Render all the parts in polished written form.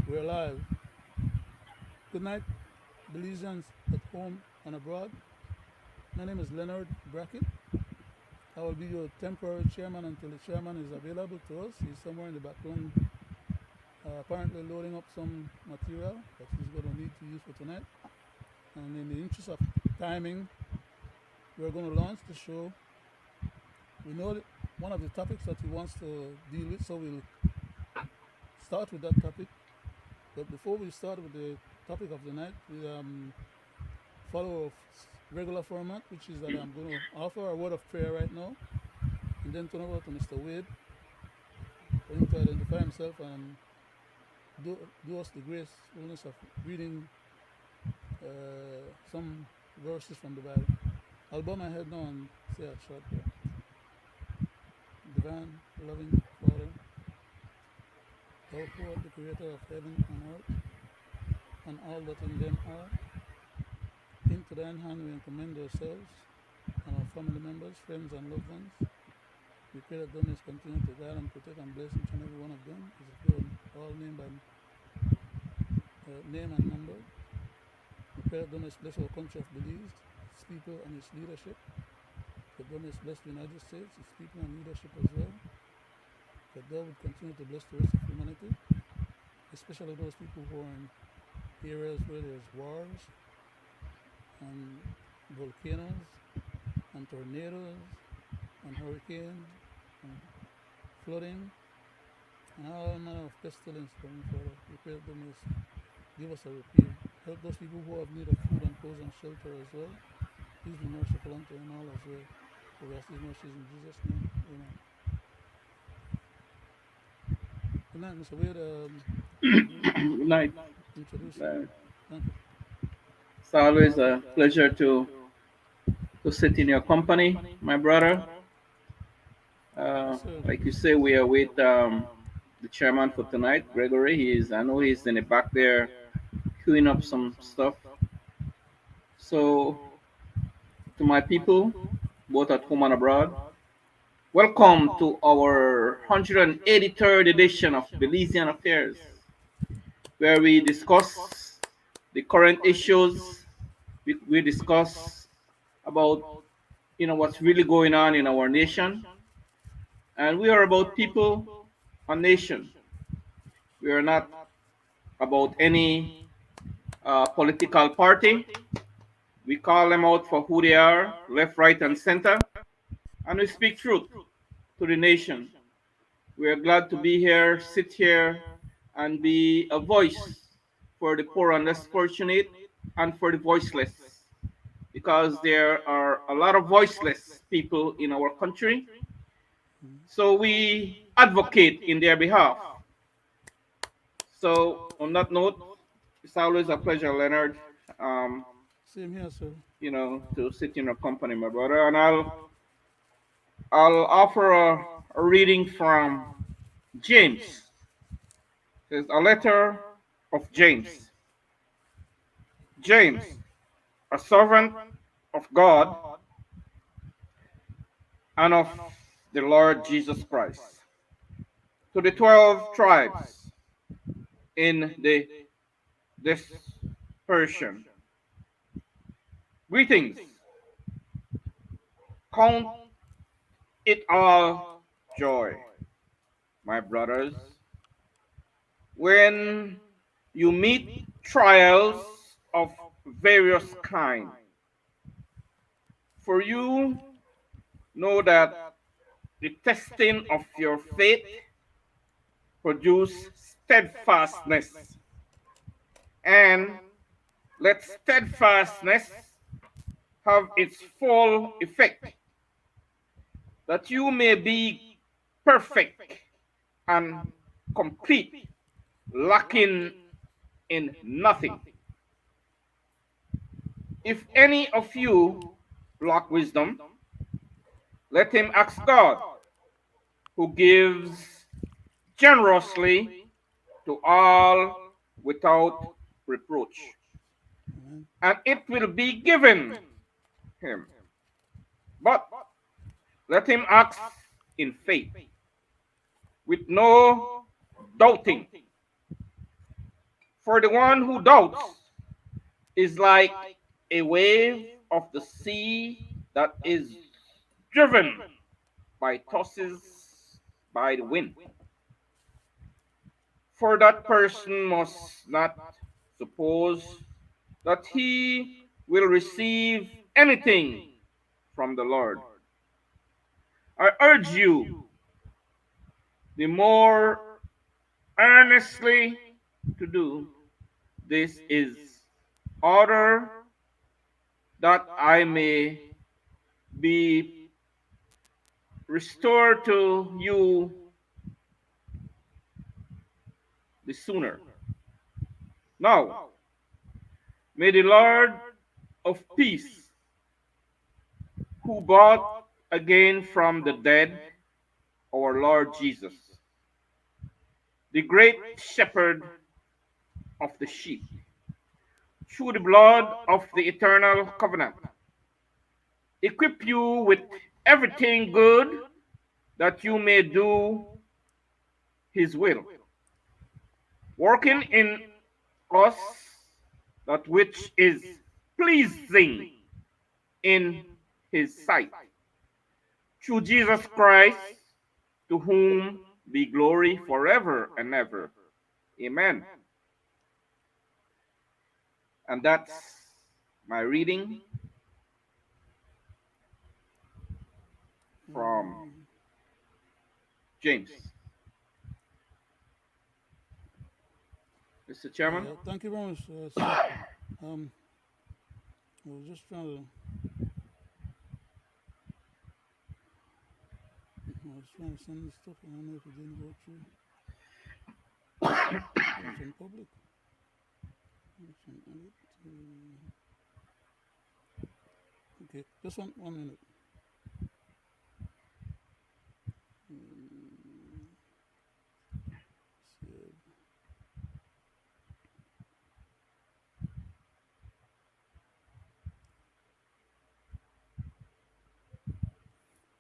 We're live. Good night, Belizeans at home and abroad. My name is Leonard Brackett. I will be your temporary chairman until the chairman is available to us. He's somewhere in the background, apparently loading up some material that he's going to need to use for tonight. And in the interest of timing, we're going to launch the show. We know that one of the topics that he wants to deal with, so we'll start with that topic. But before we start with the topic of the night, we follow a regular format, which is that I'm going to offer a word of prayer right now, and then turn over to Mr. Wade for him to identify himself and do us the gracefulness of reading some verses from the Bible. I'll bow my head now and say a short prayer. Divine, loving Father, thou who art the creator of heaven and earth, and all that in them are, into thine hand we commend ourselves and our family members, friends, and loved ones. We pray that thou mayest continue to guide and protect and bless each and every one of them, as if you all name by name and number. We pray that thou mayest bless our country of Belize, its people and its leadership. That thou mayest bless the United States, its people and leadership as well. That thou would continue to bless the rest of humanity, especially those people who are in areas where there's wars and volcanoes and tornadoes and hurricanes and flooding and all manner of pestilence coming forward. We pray that thou mayest give us a reprieve. Help those people who have need of food and clothes and shelter as well. Please be merciful unto them all as well. For we ask these mercies in Jesus' name. Amen. Good night, Mr. Wade. Would you Good night. introduce Uh, the... Thank you. it's always a pleasure to sit in your company, my brother. Yes, sir. Like you say, we are with the chairman for tonight, Gregory. I know he's in the back there queuing up some stuff. So, to my people, both at home and abroad, welcome to our 183rd edition of Belizean Affairs, where we discuss the current issues. We discuss about what's really going on in our nation, and we are about people and nation. We are not about any political party. We call them out for who they are, left, right, and center, and we speak truth to the nation. We are glad to be here, sit here, and be a voice for the poor and less fortunate, and for the voiceless, because there are a lot of voiceless people in our country. Mhm. So we advocate in their behalf. So on that note, it's always a pleasure, Leonard, um, Same here, sir. to sit in your company, my brother. And I'll offer a reading from James. It's a letter of James. James, a servant of God and of the Lord Jesus Christ, to the 12 tribes in the dispersion. Greetings. Count it all joy, my brothers, when you meet trials of various kind. For you know that the testing of your faith produce steadfastness, and let steadfastness have its full effect, that you may be perfect and complete, lacking in nothing. If any of you lack wisdom, let him ask God, who gives generously to all without reproach, Amen. and it will be given him. But let him ask in faith, with no doubting. For the one who doubts is like a wave of the sea that is driven by tosses by the wind. For that person must not suppose that he will receive anything from the Lord. I urge you the more earnestly to do this is order that I may be restored to you the sooner. Now, may the Lord of peace, who brought again from the dead our Lord Jesus, the great shepherd of the sheep, through the blood of the eternal covenant, equip you with everything good that you may do his will, working in us that which is pleasing in his sight. Through Jesus Christ, to whom be glory forever and ever. Amen. And that's my reading from Um, James. Mr. Chairman? yeah, thank you very much, sir. Um, I was just trying to, I was trying to send this stuff. I don't know if it didn't go through. Oh, it's in public. It's in edit. Okay, just one minute. Mm, save.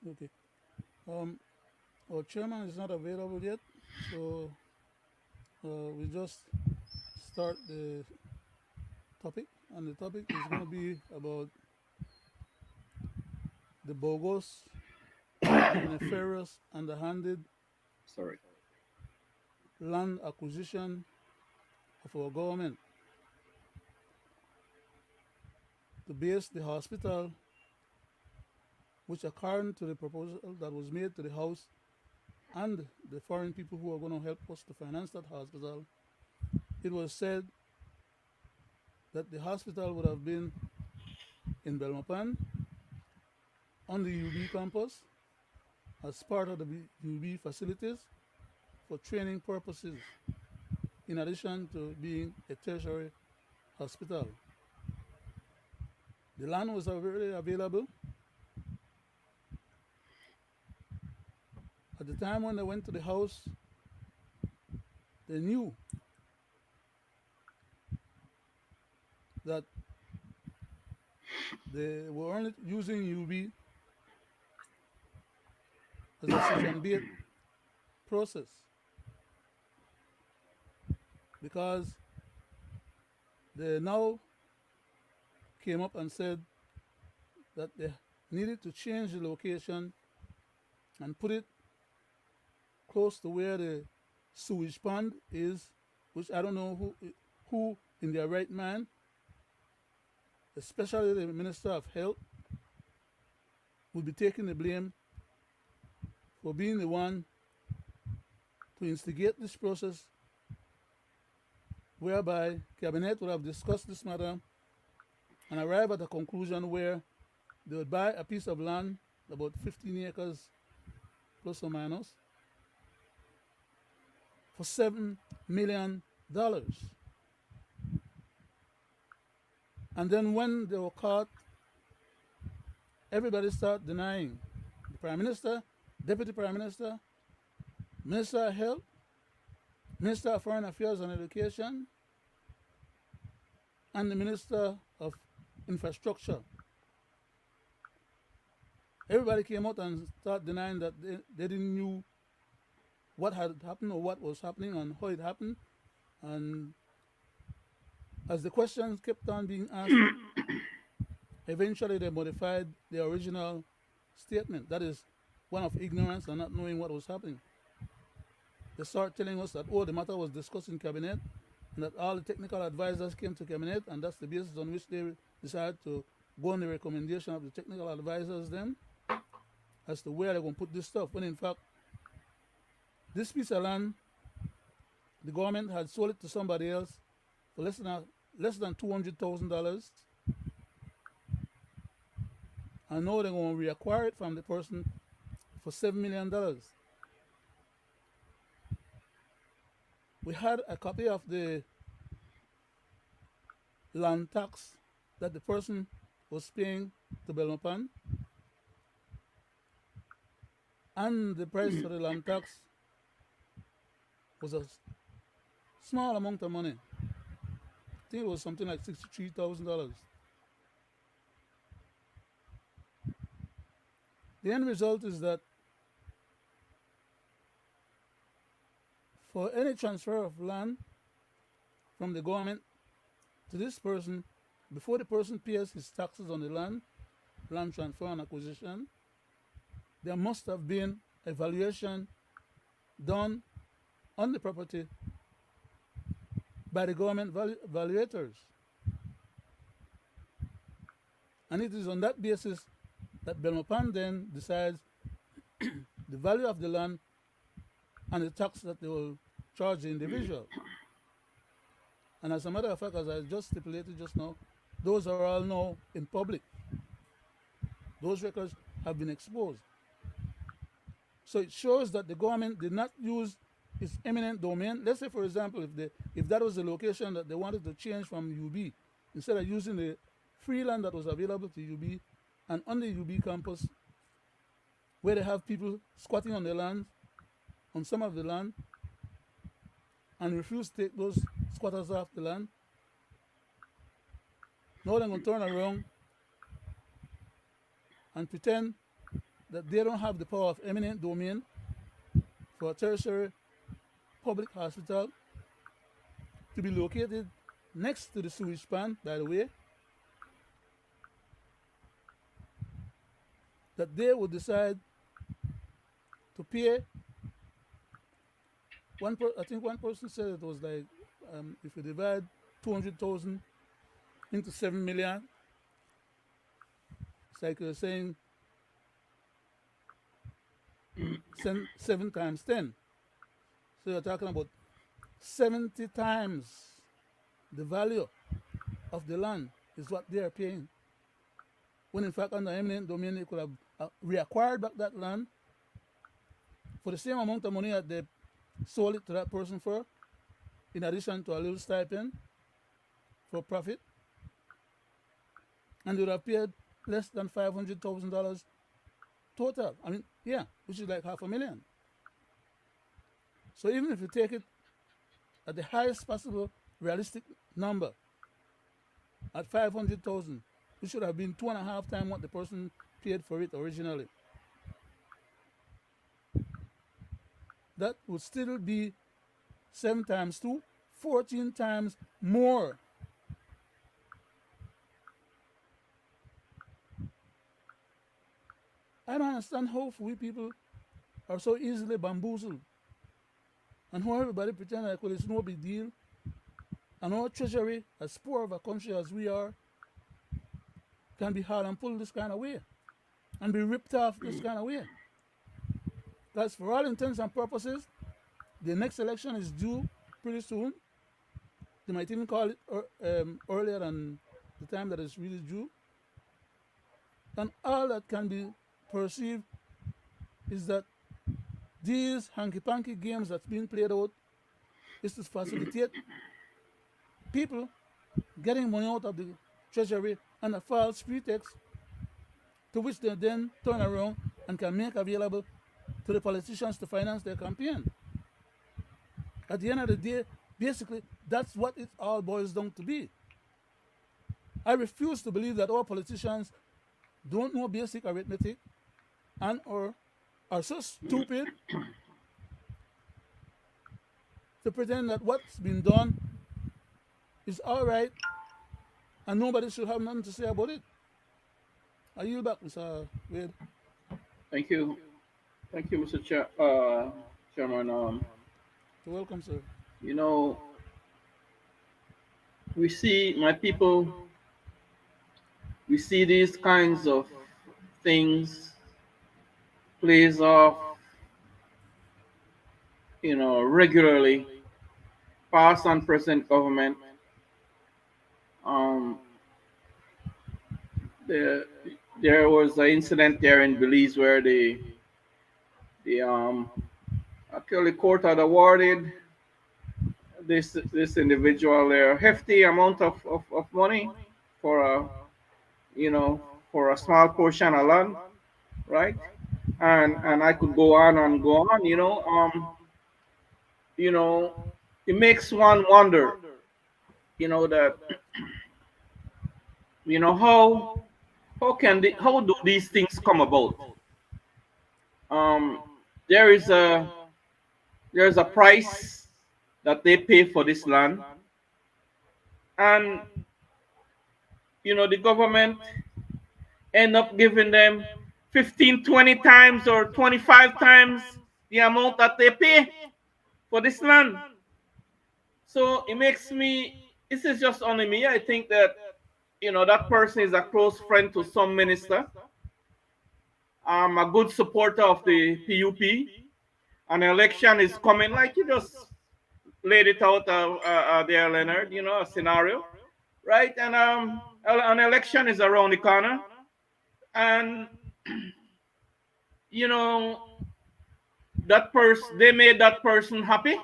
Okay. Um, our chairman is not available yet, so we just start the topic, and the topic is going to be about the bogus and the nefarious underhanded Sorry. land acquisition of our government to base the hospital, which, according to the proposal that was made to the House and the foreign people who are going to help us to finance that hospital, it was said that the hospital would have been in Belmopan on the UB campus as part of the UB facilities for training purposes, in addition to being a tertiary hospital. The land was already available. At the time when they went to the house, they knew that they were only using UB as a switch and bait process, because they now came up and said that they needed to change the location and put it close to where the sewage pond is, which I don't know who in their right mind, especially the Minister of Health, would be taking the blame for being the one to instigate this process whereby Cabinet would have discussed this matter and arrive at a conclusion where they would buy a piece of land, about 15 acres plus or minus, for $7 million. And then when they were caught, everybody started denying. The Prime Minister, Deputy Prime Minister, Minister of Health, Minister of Foreign Affairs and Education, and the Minister of Infrastructure. Everybody came out and started denying that they didn't knew what had happened or what was happening and how it happened. And As the questions kept on being asked, eventually they modified the original statement. That is, one of ignorance and not knowing what was happening. They start telling us that, oh, the matter was discussed in cabinet and that all the technical advisors came to cabinet, and that's the basis on which they decided to go on the recommendation of the technical advisors then as to where they're going to put this stuff. When in fact, this piece of land, the government had sold it to somebody else for less than $200,000, and now they're going to reacquire it from the person for $7 million. We had a copy of the land tax that the person was paying to Belmopan, and the price for the land tax was a small amount of money. I think it was something like $63,000. The end result is that for any transfer of land from the government to this person, before the person pays his taxes on the land transfer and acquisition, there must have been a valuation done on the property by the government valuators. And it is on that basis that Belmopan then decides the value of the land and the tax that they will charge the individual. And as a matter of fact, as I just stipulated just now, those are all now in public. Those records have been exposed. So it shows that the government did not use its eminent domain. Let's say, for example, if that was the location that they wanted to change from UB, instead of using the free land that was available to UB, and on the UB campus, where they have people squatting on the land, on some of the land, and refuse to take those squatters off the land, now they're going to turn around and pretend that they don't have the power of eminent domain for a tertiary public hospital to be located next to the sewage plant, by the way, that they would decide to pay I think one person said it was like, if you divide 200,000 into 7 million, it's like you're saying 7 times 10. So you're talking about 70 times the value of the land is what they are paying. When in fact, under eminent domain, they could have reacquired back that land for the same amount of money that they sold it to that person for, in addition to a little stipend for profit, and they would have paid less than $500,000 total. I mean, yeah, which is like $500,000. So even if you take it at the highest possible realistic number, at 500,000, it should have been 2.5 times what the person paid for it originally. That would still be 7 times 2, 14 times more. I don't understand how we people are so easily bamboozled, and how everybody pretend like, well, it's no big deal, and our treasury, as poor of a country as we are, can be hard and pulled this kind of way and be ripped off this kind of way. Because for all intents and purposes, the next election is due pretty soon. They might even call it earlier than the time that it's really due. And all that can be perceived is that these hanky-panky games that's being played out is to facilitate people getting money out of the treasury under false pretext, to which they then turn around and can make available to the politicians to finance their campaign. At the end of the day, basically, that's what it all boils down to be. I refuse to believe that our politicians don't know basic arithmetic and or are so stupid to pretend that what's been done It's all right, and nobody should have nothing to say about it. I yield back, Mr. Wade. Thank you. Thank you, Mr. Chairman. You're welcome, sir. You know, we see my people, we see these kinds of things plays off, regularly, past and present government. Um, there, there was an incident there in Belize where the actually court had awarded this individual a hefty amount of money for a you know for a small portion of land, right? And I could go on and go on. You know, it makes one wonder. That how do these things come about? Um, there is a price that they pay for this land, and the government end up giving them 15, 20 times or 25 times the amount that they pay for this land. So it makes me, this is just only me. I think that, that person is a close friend to some minister. I'm a good supporter of the PUP. An election is coming, like you just laid it out there, Leonard, a scenario, right? And an election is around the corner. And, you know, they made that person happy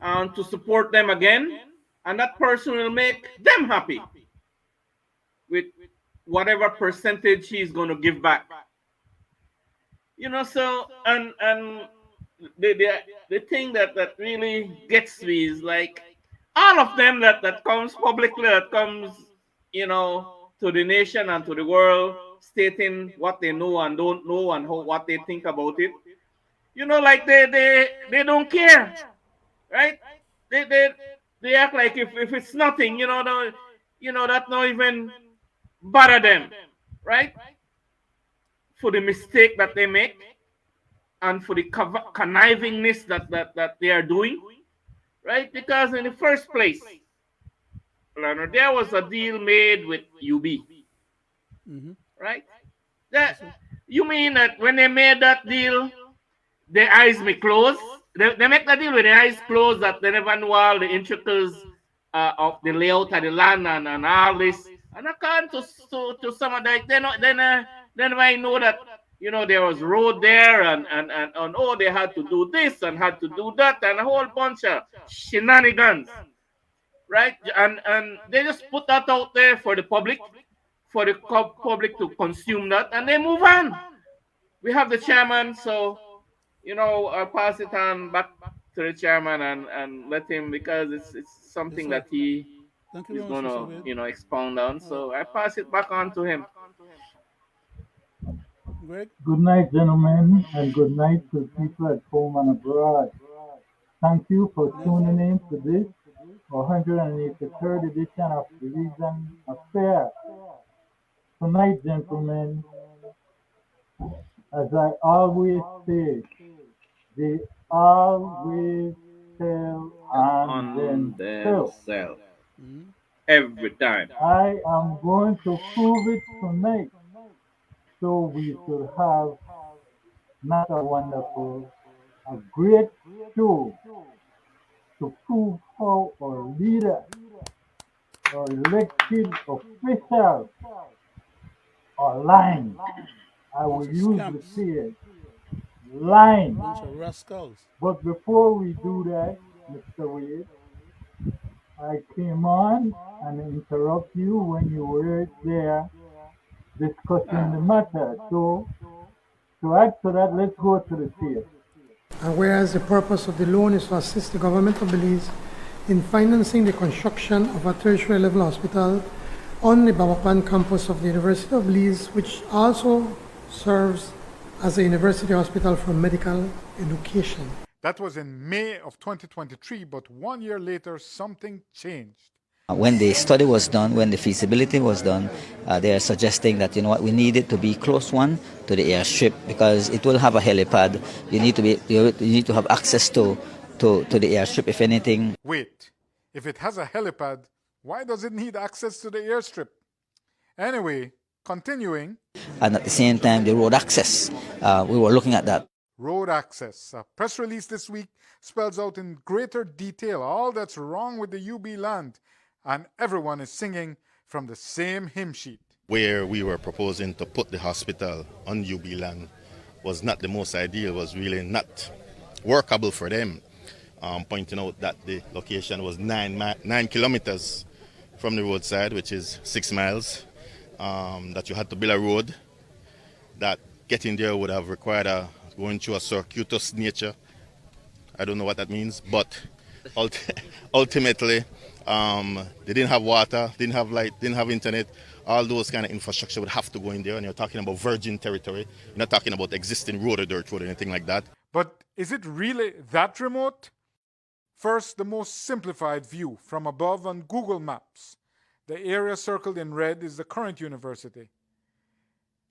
and to support them again, and that person will make them happy with whatever percentage he's going to give back. So and the thing that really gets me is like all of them that comes publicly, that comes to the nation and to the world, stating what they know and don't know and what they think about it. Like they don't care, right? They they they act like if it's nothing, that not even bother them, right? For the mistake that they make and for the connivingness that they are doing, right? Because in the first place, Leonard, there was a deal made with UB, Mm-hmm. right? Yes, That sir. you mean that when they made that deal, their eyes may close. They make that deal with their eyes closed, that they never know all the intricacies of the layout of the land and all this. And according to some of that, then I know that there was road there and oh, they had to do this and had to do that and a whole bunch of shenanigans, right? And they just put that out there for the public, for the public to consume that, and they move on. We have the chairman, so I'll pass it on back to the chairman and let him, because it's Yes, something sir. that he Thank you is very much, Mr. gonna Wade. expound on. All right. So I pass it back on to him. Greg? Good night, gentlemen, and good night to people at home and abroad. Thank you for Good night, sir. tuning in to this 183rd edition of Belizean Affair. Tonight, gentlemen, as I always say, they always tell on On themselves. themselves Mm-hmm. every time. I am going to prove it tonight, so we should have not a wonderful, a great show to prove how our leaders, our elected officials are lying. I will Bunch of use the scamps. phrase lying. Bunch of rascals. But before we do that, Mr. Wade, I came on and interrupt you when you were there discussing the matter. So to add to that, let's go to the tape. And whereas the purpose of the loan is to assist the government of Belize in financing the construction of a tertiary level hospital on the Babapan campus of the University of Belize, which also serves as a university hospital for medical education. That was in May of 2023, but 1 year later, something changed. When the study was done, when the feasibility was done, they are suggesting that, you know what, we need it to be close one to the airstrip because it will have a helipad. You need to have access to the airstrip if anything. Wait, if it has a helipad, why does it need access to the airstrip? Anyway, continuing. And at the same time, the road access. We were looking at that. Road access. A press release this week spells out in greater detail all that's wrong with the UB land, and everyone is singing from the same hymn sheet. Where we were proposing to put the hospital on UB land was not the most ideal, was really not workable for them. Pointing out that the location was 9 kilometers from the roadside, which is 6 miles, that you had to build a road, that getting there would have required going through a circuitous nature. I don't know what that means, but ultimately, they didn't have water, didn't have light, didn't have internet. All those kind of infrastructure would have to go in there, and you're talking about virgin territory. You're not talking about existing road or dirt road or anything like that. But is it really that remote? First, the most simplified view from above on Google Maps. The area circled in red is the current university.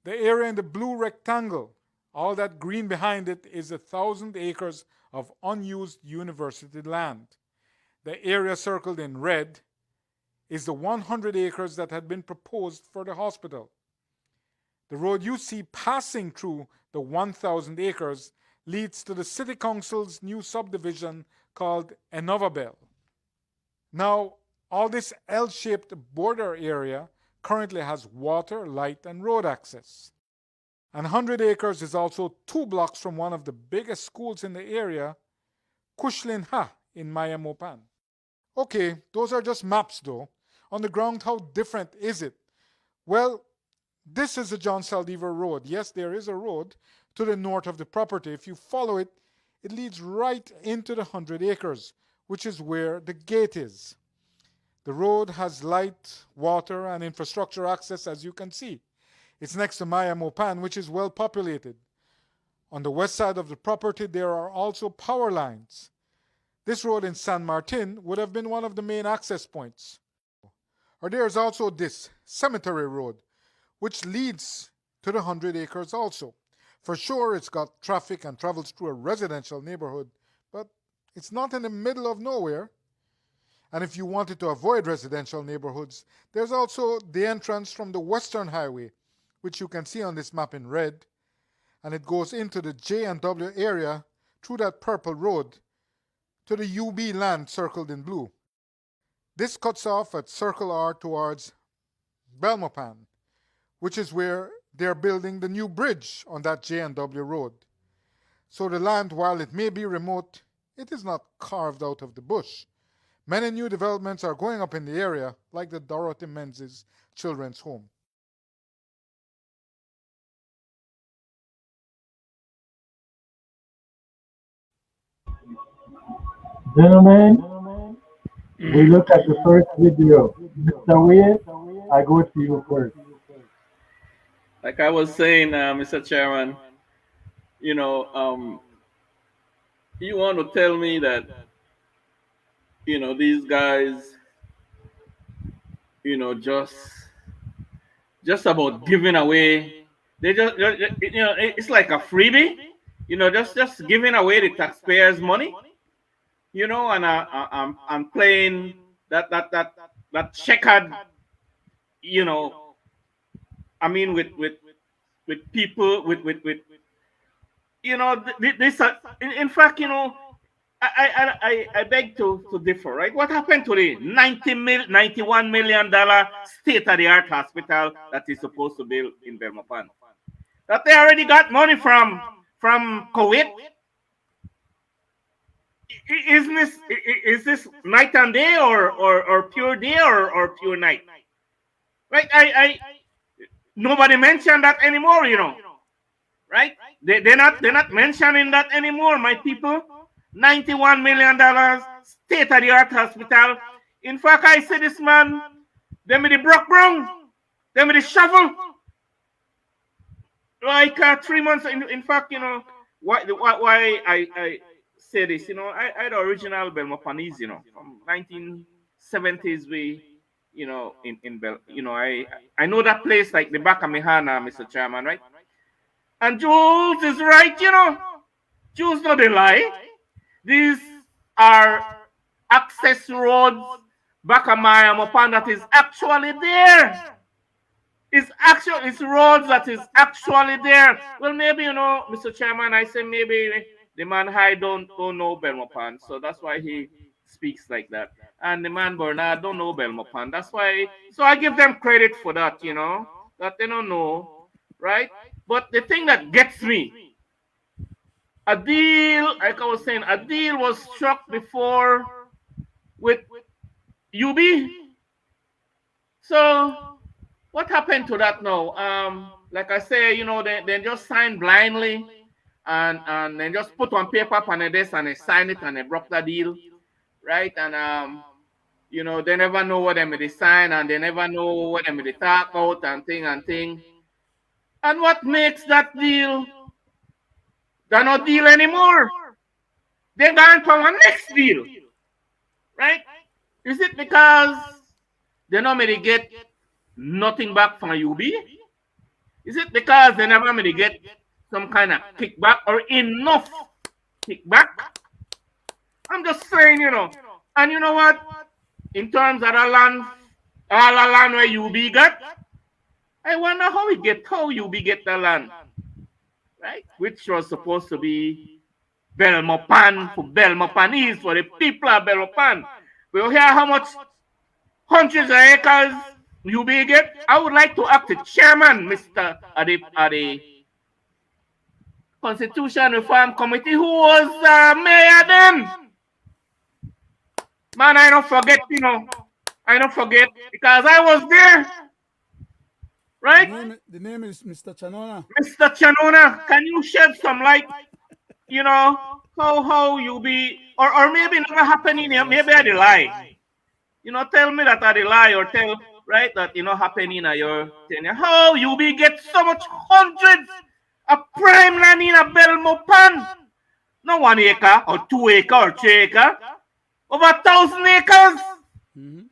The area in the blue rectangle, all that green behind it, is 1,000 acres of unused university land. The area circled in red is the 100 acres that had been proposed for the hospital. The road you see passing through the 1,000 acres leads to the City Council's new subdivision called Enovabel. Now, all this L-shaped border area currently has water, light, and road access. And 100 acres is also 2 blocks from one of the biggest schools in the area, Kushlin Ha in Maya Mopan. Okay, those are just maps though. On the ground, how different is it? Well, this is the John Saldivar Road. Yes, there is a road to the north of the property. If you follow it, it leads right into the 100 acres, which is where the gate is. The road has light, water, and infrastructure access, as you can see. It's next to Maya Mopan, which is well populated. On the west side of the property, there are also power lines. This road in San Martin would have been one of the main access points. Or there's also this cemetery road, which leads to the 100 acres also. For sure, it's got traffic and travels through a residential neighborhood, but it's not in the middle of nowhere. And if you wanted to avoid residential neighborhoods, there's also the entrance from the Western Highway, which you can see on this map in red, and it goes into the J&W area through that purple road to the UB land circled in blue. This cuts off at Circle R towards Belmopan, which is where they're building the new bridge on that J&W road. So the land, while it may be remote, it is not carved out of the bush. Many new developments are going up in the area, like the Dorothy Menzies Children's Home. Gentlemen, we look at the first video. Mr. Wade, I go to you first. Like I was saying, Mr. Chairman, you want to tell me that, these guys, just about giving away. They it's like a freebie, just giving away the taxpayers' money, and I'm playing that checkered, I mean, with people, this. In fact, I beg to differ, right? What happened to the $91 million state-of-the-art hospital that is supposed to build in Belmopan? That they already got money from Kuwait? Is this night and day or pure day or pure night? Right? Nobody mentioned that anymore, right? They're not mentioning that anymore, my people. $91 million state-of-the-art hospital. In fact, I see this man, them with the broke brown, them with the shovel. Like 3 months, in fact, why I say this. I the original Belmopanese, from 1970s. In Bel, I know that place like the back of my hand, Mr. Chairman, right? And Jules is right. Jules not a lie. These are access roads back of my Amapan that is actually there. It's roads that is actually there. Well, maybe Mr. Chairman, I say maybe the man high don't know Belmopan, so that's why he speaks like that. And the man Bernard don't know Belmopan. That's why. So I give them credit for that. That they don't know, right? But the thing that gets me, a deal, like I was saying, a deal was struck before with UB. So what happened to that now? Like I say, they just signed blindly and then just put on paper on this and they sign it and they broke the deal, right? And they never know what they may sign and they never know what they may talk about and thing and thing. And what makes that deal? They're not deal anymore. They're going for a next deal, right? Is it because they normally get nothing back from UB? Is it because they never really get some kind of kickback or enough kickback? I'm just saying, And you know what? In terms of the land, all the land where UB got, I wonder how UB get the land, right? Which was supposed to be Belmopan for Belmopanese, for the people of Belmopan. We'll hear how much hundreds of acres UB get. I would like to ask the chairman, Mr. Adi Constitution Reform Committee, who was mayor then. Man, I don't forget, I don't forget because I was there. Right? The name is Mr. Chanona. Mr. Chanona, can you shed some light, how you be, or maybe never happening here, maybe I lie. Tell me that I lie or tell, right, that happening at your tenure. How you be get so much hundreds of prime land in a Belmopan? No 1 acre or 2 acre or 3 acre. Over 1,000 acres.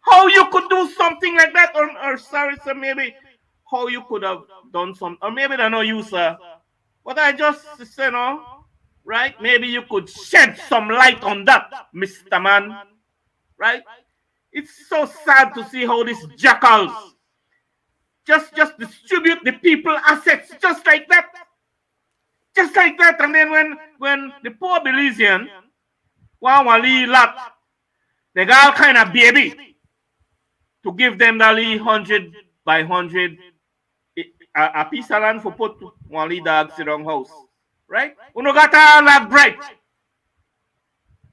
How you could do something like that? Or sorry, sir, maybe how you could have done some, or maybe they're not you, sir. But I just say, right? Maybe you could shed some light on that, Mr. Man. Right? It's so sad to see how these jackals just distribute the people assets just like that. Just like that. And then when the poor Belizean want a lot, they got all kind of baby to give them the 100 by 100 a piece of land for put one little dog sit on house. Right? You know got all that bright.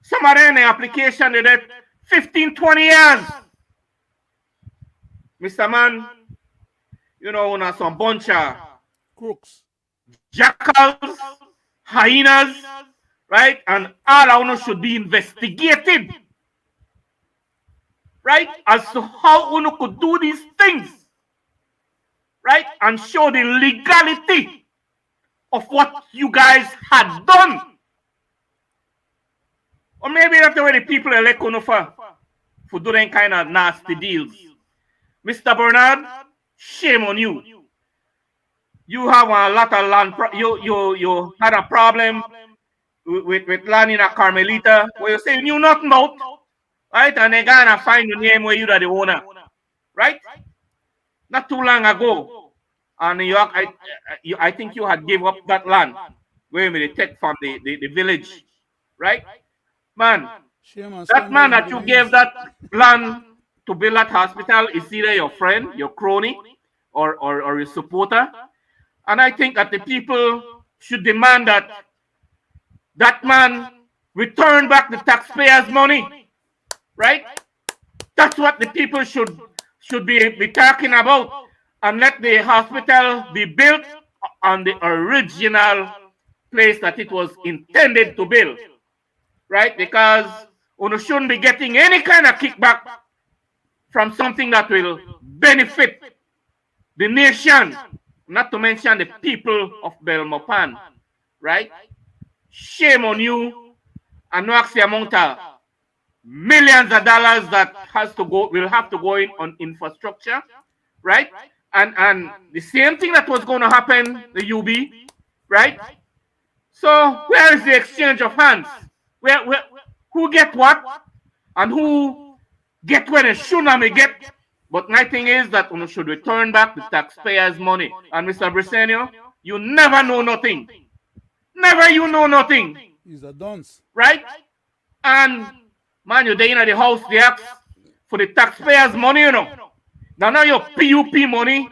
Some of them in the application they did 15, 20 years. Mr. Man, some bunch of crooks, jackals, hyenas, right? And all of them should be investigated, right? As to how one could do these things, right? And show the legality of what you guys had done. Or maybe that's the way the people elect you for doing kind of nasty deals. Mr. Bernard, shame on you. You have a lot of land. You had a problem with land in a Carmelita where you say you knew nothing about, right? And they're gonna find your name where you are the owner, right? Not too long ago, and I think you had gave up that land where they take from the village, right? Man, that man that you gave that land to build that hospital is either your friend, your crony, or your supporter. And I think that the people should demand that that man return back the taxpayers' money, right? That's what the people should be talking about, and let the hospital be built on the original place that it was intended to build. Right? Because you shouldn't be getting any kind of kickback from something that will benefit the nation, not to mention the people of Belmopan. Right? Shame on you. and no the amount of millions of dollars that will have to go in on infrastructure, right? And the same thing that was going to happen, the UB, right? So where is the exchange of hands? Where who get what and who get where the tsunami get? But my thing is that we should return back the taxpayers' money. And Mr. Brisenio, you never know nothing. Never you know nothing. He's a dunce. Right? And man, you're there in the house, they ask for the taxpayers' money, you know. Now your PUP money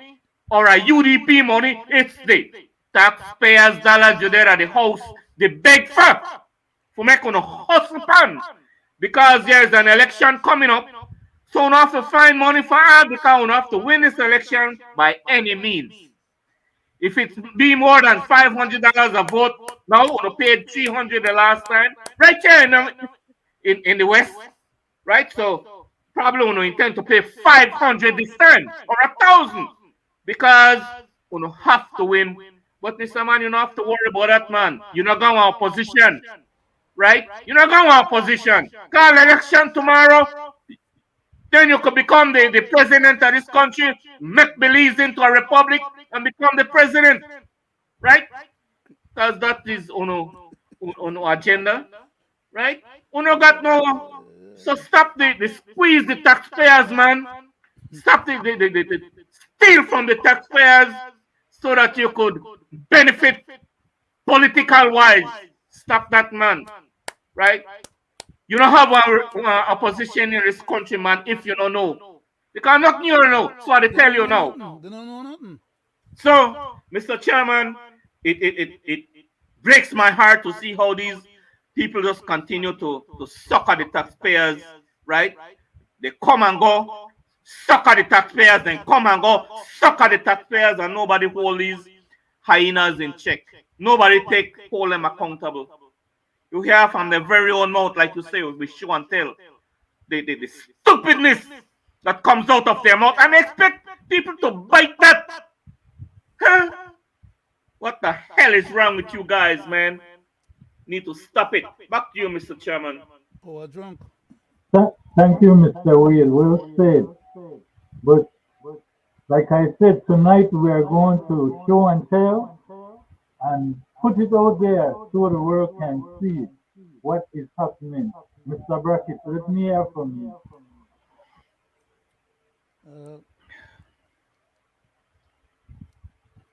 or a UDP money, it's the taxpayers' dollars you're there at the house. They beg for making a hustle pan. Because there's an election coming up. So we have to find money for all because we have to win this election by any means. If it be more than $500 a vote, now we paid $300 the last time, right here in the West, right? So probably we don't intend to pay 500 this time or 1,000 because we don't have to win. But Mr. Man, you don't have to worry about that, man. You're not going to opposition, right? You're not going to opposition. Call election tomorrow. Then you could become the president of this country, make Belize into a republic, and become the president, right? Because that is on agenda, right? Uno got no. So stop the squeeze the taxpayers, man. Stop the steal from the taxpayers so that you could benefit political wise. Stop that, man, right? You don't have an opposition in this country, man, if you don't know. Because nothing you don't know. So I tell you now. They don't know nothing. So, Mr. Chairman, it breaks my heart to see how these people just continue to suck at the taxpayers, right? They come and go, suck at the taxpayers, then come and go, suck at the taxpayers, and nobody hold these hyenas in check. Nobody hold them accountable. You hear from their very own mouth, like you say, with show and tell. The stupidness that comes out of their mouth, and expect people to bite that. Huh? What the hell is wrong with you guys, man? Need to stop it. Back to you, Mr. Chairman. Power drunk. Thank you, Mr. Whale. Well said. But like I said, tonight we are going to show and tell and put it out there so the world can see what is happening. Mr. Brackett, let me hear from you.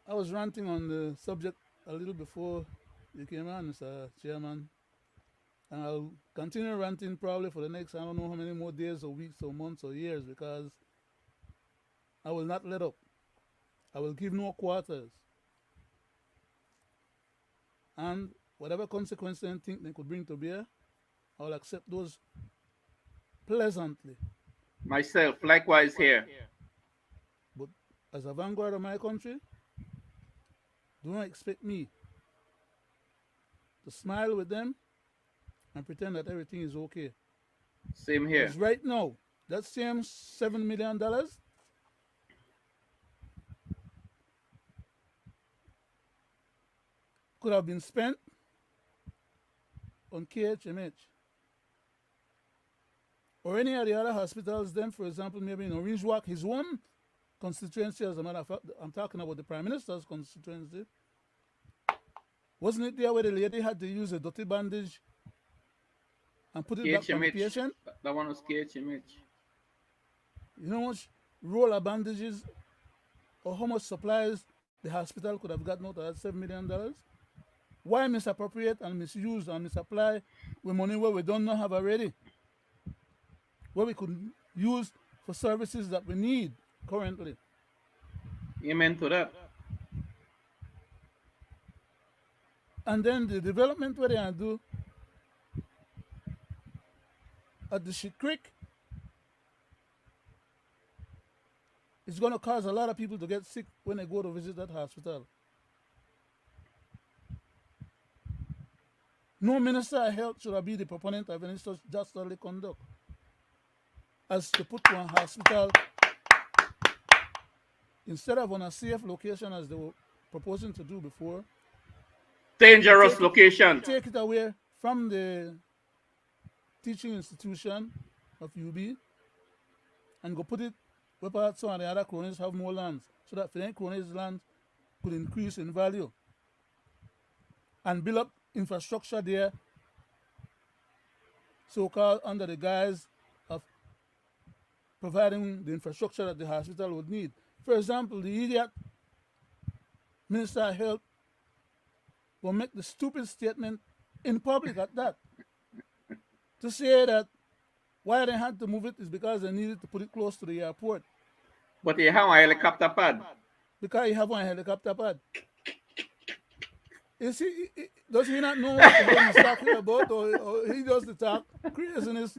I was ranting on the subject a little before you came on, Mr. Chairman. And I'll continue ranting probably for the next, I don't know how many more days or weeks or months or years, because I will not let up. I will give no quarters. And whatever consequences they think they could bring to bear, I will accept those pleasantly. Myself, likewise here. But as a vanguard of my country, do not expect me to smile with them and pretend that everything is okay. Same here. Because right now, that same $7 million could have been spent on KHMH or any of the other hospitals. Then, for example, maybe in Orange Walk, his own constituency, as a matter of fact, I'm talking about the Prime Minister's constituency. Wasn't it there where the lady had to use a dirty bandage and put it back on the patient? That one was KHMH. You know how much roll of bandages or how much supplies the hospital could have gotten out of that $7 million? Why misappropriate and misuse and misapply with money where we don't know have already? Where we could use for services that we need currently. Amen to that. And then the development where they are do at the Shit Creek is going to cause a lot of people to get sick when they go to visit that hospital. No minister of health should be the proponent of any such dastardly conduct as to put one hospital instead of on a safe location as they were proposing to do before. Dangerous location. Take it away from the teaching institution of UB and go put it where some of the other cronies have more lands, so that for them cronies land could increase in value and build up infrastructure there, so-called under the guise of providing the infrastructure that the hospital would need. For example, the idiot Minister of Health will make the stupid statement in public at that, to say that why they had to move it is because they needed to put it close to the airport. But you have a helicopter pad. Because you have one helicopter pad. Is he, does he not know what the hell he's talking about, or he does the talk craziness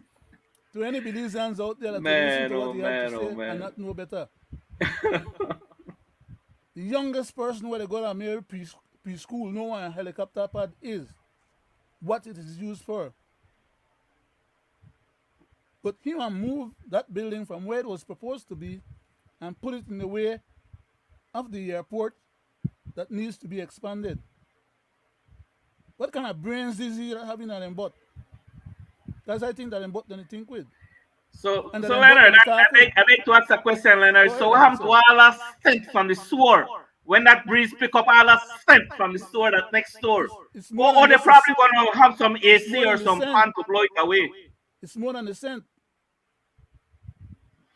to any Belizeans out there that can listen to what he has to say and not know better? The youngest person where they go to Mary preschool know what a helicopter pad is, what it is used for. But he want to move that building from where it was proposed to be and put it in the way of the airport that needs to be expanded. What kind of brains is he having on them butt? Because I think that them butt don't think with. So And Leonard, I make to ask a question, Leonard. So what happened to all that scent from the sewer? When that breeze pick up all that scent from the sewer that next door? Or they probably going to have some AC or some fan to blow it away. It's more than the scent.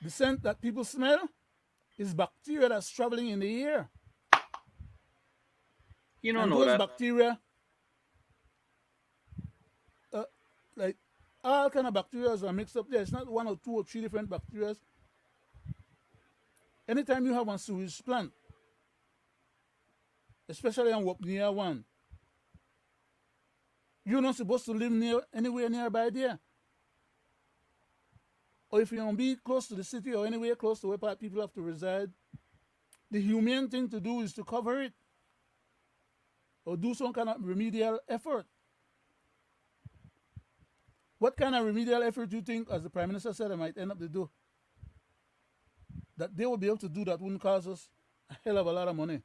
The scent that people smell is bacteria that's traveling in the air. You don't and know those that. Bacteria, like all kind of bacteria are mixed up there. It's not 1 or 2 or 3 different bacteria. Anytime you have one sewage plant, especially on near one, you're not supposed to live anywhere nearby there. Or if you don't be close to the city or anywhere close to where people have to reside, the humane thing to do is to cover it or do some kind of remedial effort. What kind of remedial effort do you think, as the Prime Minister said, they might end up to do? That they will be able to do that wouldn't cost us a hell of a lot of money.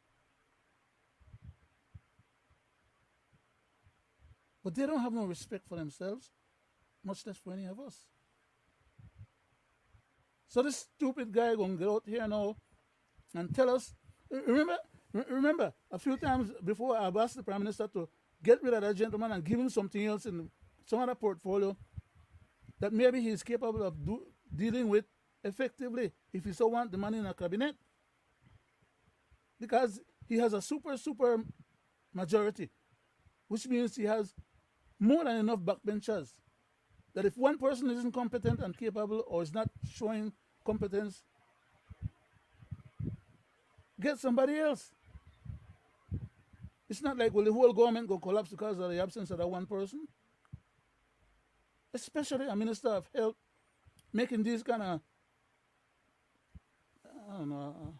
But they don't have no respect for themselves, much less for any of us. So this stupid guy gonna get out here now and tell us. Remember, a few times before I've asked the Prime Minister to get rid of that gentleman and give him something else in some other portfolio that maybe he's capable of dealing with effectively if he so want the money in a cabinet. Because he has a super majority, which means he has more than enough backbenchers. That if one person isn't competent and capable or is not showing competence, get somebody else. It's not like, well, the whole government will collapse because of the absence of that one person. Especially a Minister of Health making these kind of, I don't know,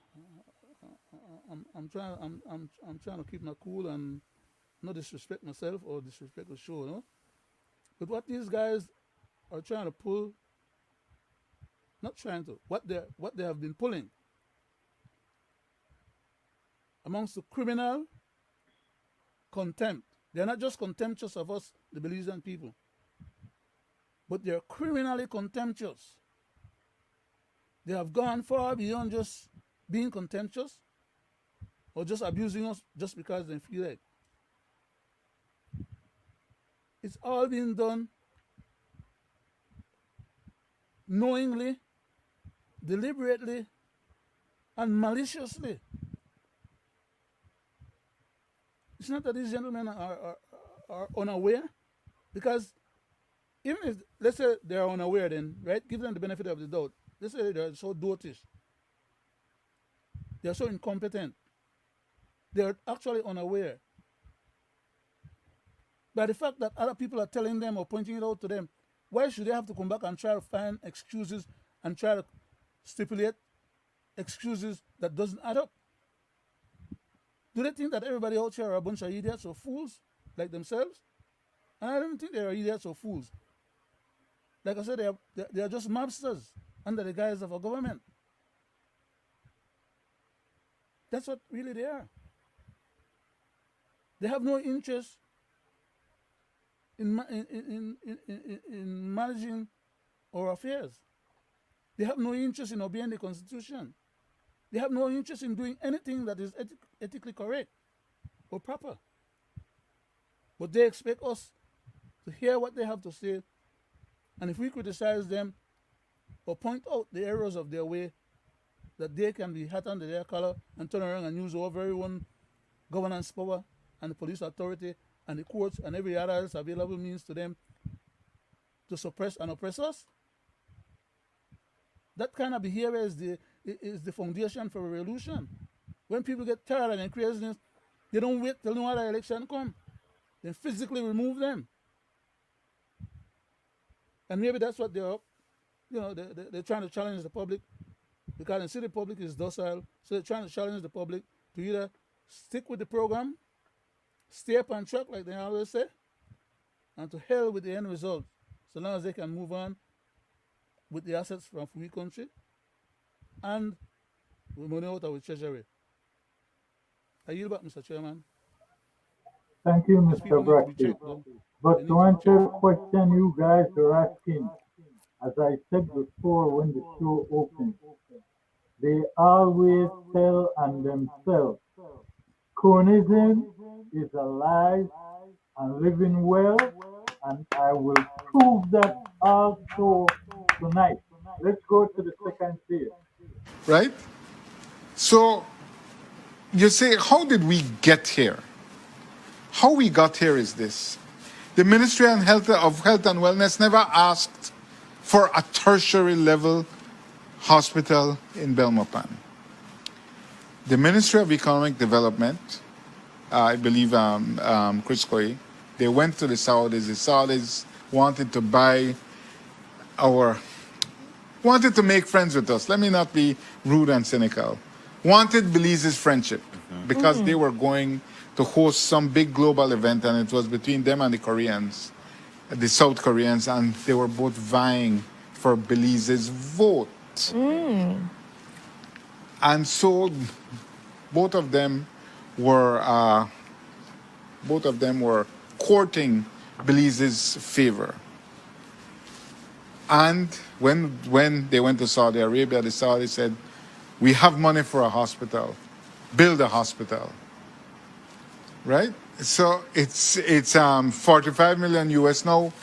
I'm trying to keep my cool and not disrespect myself or disrespect the show, no? But what these guys are trying to pull, not trying to, what they have been pulling amongst the criminal contempt. They're not just contemptuous of us, the Belizean people, but they're criminally contemptuous. They have gone far beyond just being contemptuous or just abusing us just because they feel like. It's all been done knowingly, deliberately, and maliciously. It's not that these gentlemen are unaware, because even if, let's say they're unaware, then, right, give them the benefit of the doubt. Let's say they're so dotish, they're so incompetent, they're actually unaware. But the fact that other people are telling them or pointing it out to them, why should they have to come back and try to find excuses and try to stipulate excuses that doesn't add up? Do they think that everybody out here are a bunch of idiots or fools like themselves? And I don't think they are idiots or fools. Like I said, they are just mobsters under the guise of a government. That's what really they are. They have no interest in managing our affairs. They have no interest in obeying the Constitution. They have no interest in doing anything that is ethically correct or proper. But they expect us to hear what they have to say, and if we criticize them or point out the errors of their way, that they can be hot under their collar and turn around and use our very own governance power and the police authority and the courts and every other else available means to them to suppress and oppress us. That kind of behavior is the foundation for a revolution. When people get tired and craziness, they don't wait till no other election come. They physically remove them. And maybe that's what they're up. They're trying to challenge the public because they see the public is docile, so they're trying to challenge the public to either stick with the program, stay up on track like they always say, and to hell with the end result, so long as they can move on with the assets from free country and the money out of the treasury. I yield back, Mr. Chairman. Thank you, These Mr. people need to be Brackett. checked, though. But They to need to be answer the checked. question you guys are asking, as I said before when the show opened, they always tell on themselves, cronyism is alive and living well, and I will prove that also tonight. Let's go to the second phase. Right? So you say, how did we get here? How we got here is this. The Ministry of Health and Wellness never asked for a tertiary level hospital in Belmopan. The Ministry of Economic Development, I believe Chris Coy, they went to the Saudis. The Saudis wanted to make friends with us. Let me not be rude and cynical. Wanted Belize's friendship because they were going to host some big global event, and it was between them and the Koreans, the South Koreans, and they were both vying for Belize's vote. And so both of them were courting Belize's favor. And when they went to Saudi Arabia, the Saudis said, "We have money for a hospital. Build a hospital." Right? So it's 45 million US now.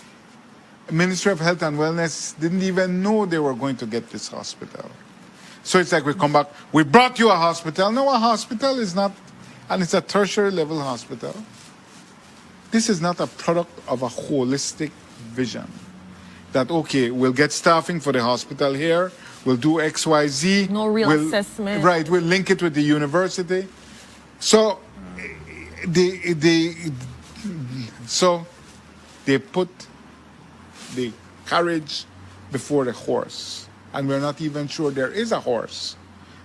Ministry of Health and Wellness didn't even know they were going to get this hospital. So it's like we come back, we brought you a hospital. No, a hospital is not, and it's a tertiary level hospital. This is not a product of a holistic vision. That, okay, we'll get staffing for the hospital here, we'll do X, Y, Z. No real assessment. Right, we'll link it with the university. So they put the carriage before the horse. And we're not even sure there is a horse,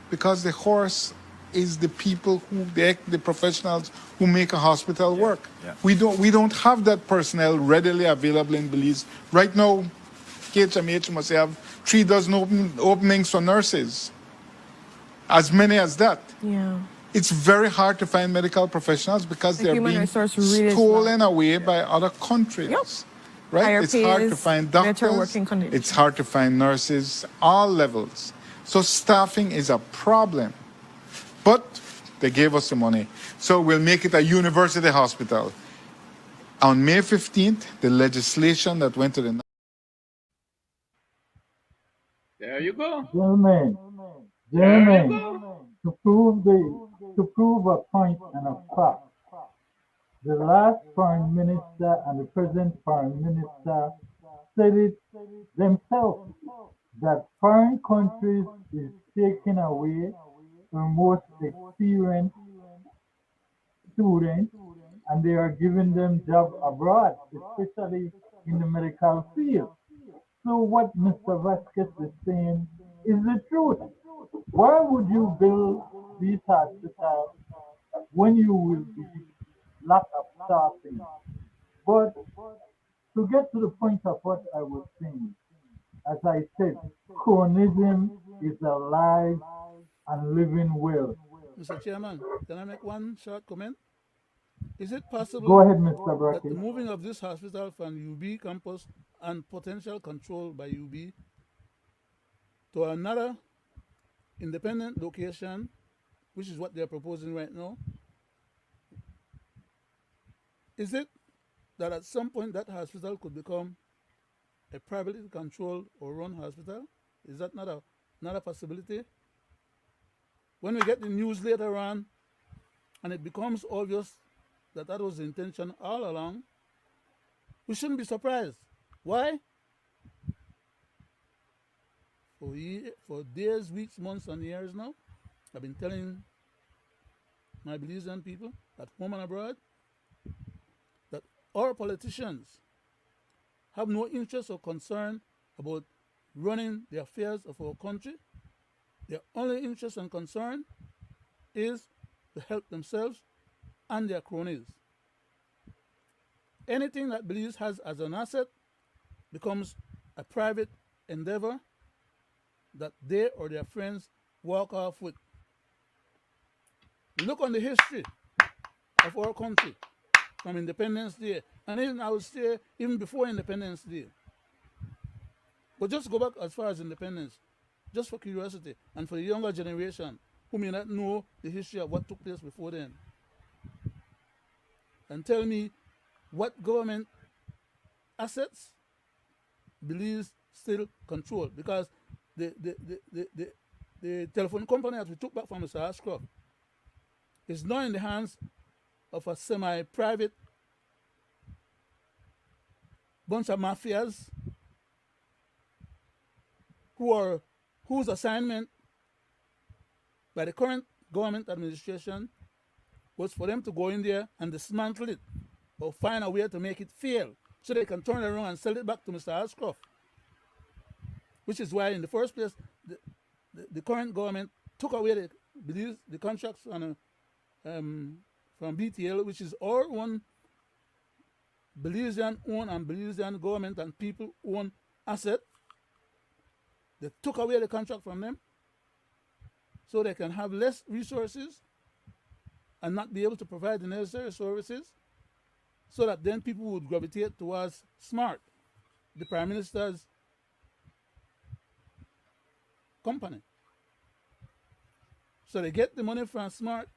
because the horse is the people the professionals who make a hospital work. Yeah. We don't have that personnel readily available in Belize. Right now, KHMH must have 3 dozen openings for nurses. As many as that. Yeah. It's very hard to find medical professionals because they're human being resource really stolen away by other countries. Yep. Right? Higher It's hard to pays, find better doctors. working conditions. It's hard to find nurses, all levels. So staffing is a problem. But they gave us the money. So we'll make it a university hospital. On May 15th, the legislation that went to the... There you go. Gentlemen, There you go. to prove a point and a fact, the last foreign minister and the present foreign minister said it themselves that foreign countries is taking away the most experienced students and they are giving them job abroad, especially in the medical field. So what Mr. Vasquez is saying is the truth. Why would you build these hospitals when you will be lack of staffing? But to get to the point of what I was saying, as I said, cronyism is alive and living well. Mr. Chairman, can I make one short comment? Is it Go possible ahead, Mr. that the Brackett. moving of this hospital from UB campus and potential control by UB to another independent location, which is what they're proposing right now, is it that at some point that hospital could become a privately controlled or run hospital? Is that not a possibility? When we get the news later on and it becomes obvious that that was the intention all along, we shouldn't be surprised. Why? For days, weeks, months, and years now, I've been telling my Belizean people at home and abroad that our politicians have no interest or concern about running the affairs of our country. Their only interest and concern is to help themselves and their cronies. Anything that Belize has as an asset becomes a private endeavor that they or their friends walk off with. Look on the history of our country from Independence Day, and even I would say even before Independence Day. But just go back as far as independence, just for curiosity, and for the younger generation who may not know the history of what took place before then. And tell me what government assets Belize still control, because the telephone company that we took back from Mr. Ashcroft is now in the hands of a semi-private bunch of mafias whose assignment by the current government administration was for them to go in there and dismantle it or find a way to make it fail so they can turn it around and sell it back to Mr. Ashcroft. Which is why, in the first place, the current government took away the contracts from BTL, which is our own Belizean owned and Belizean government and people owned asset. They took away the contract from them so they can have less resources and not be able to provide the necessary services, so that then people would gravitate towards SMART, the Prime Minister's company. So they get the money from SMART,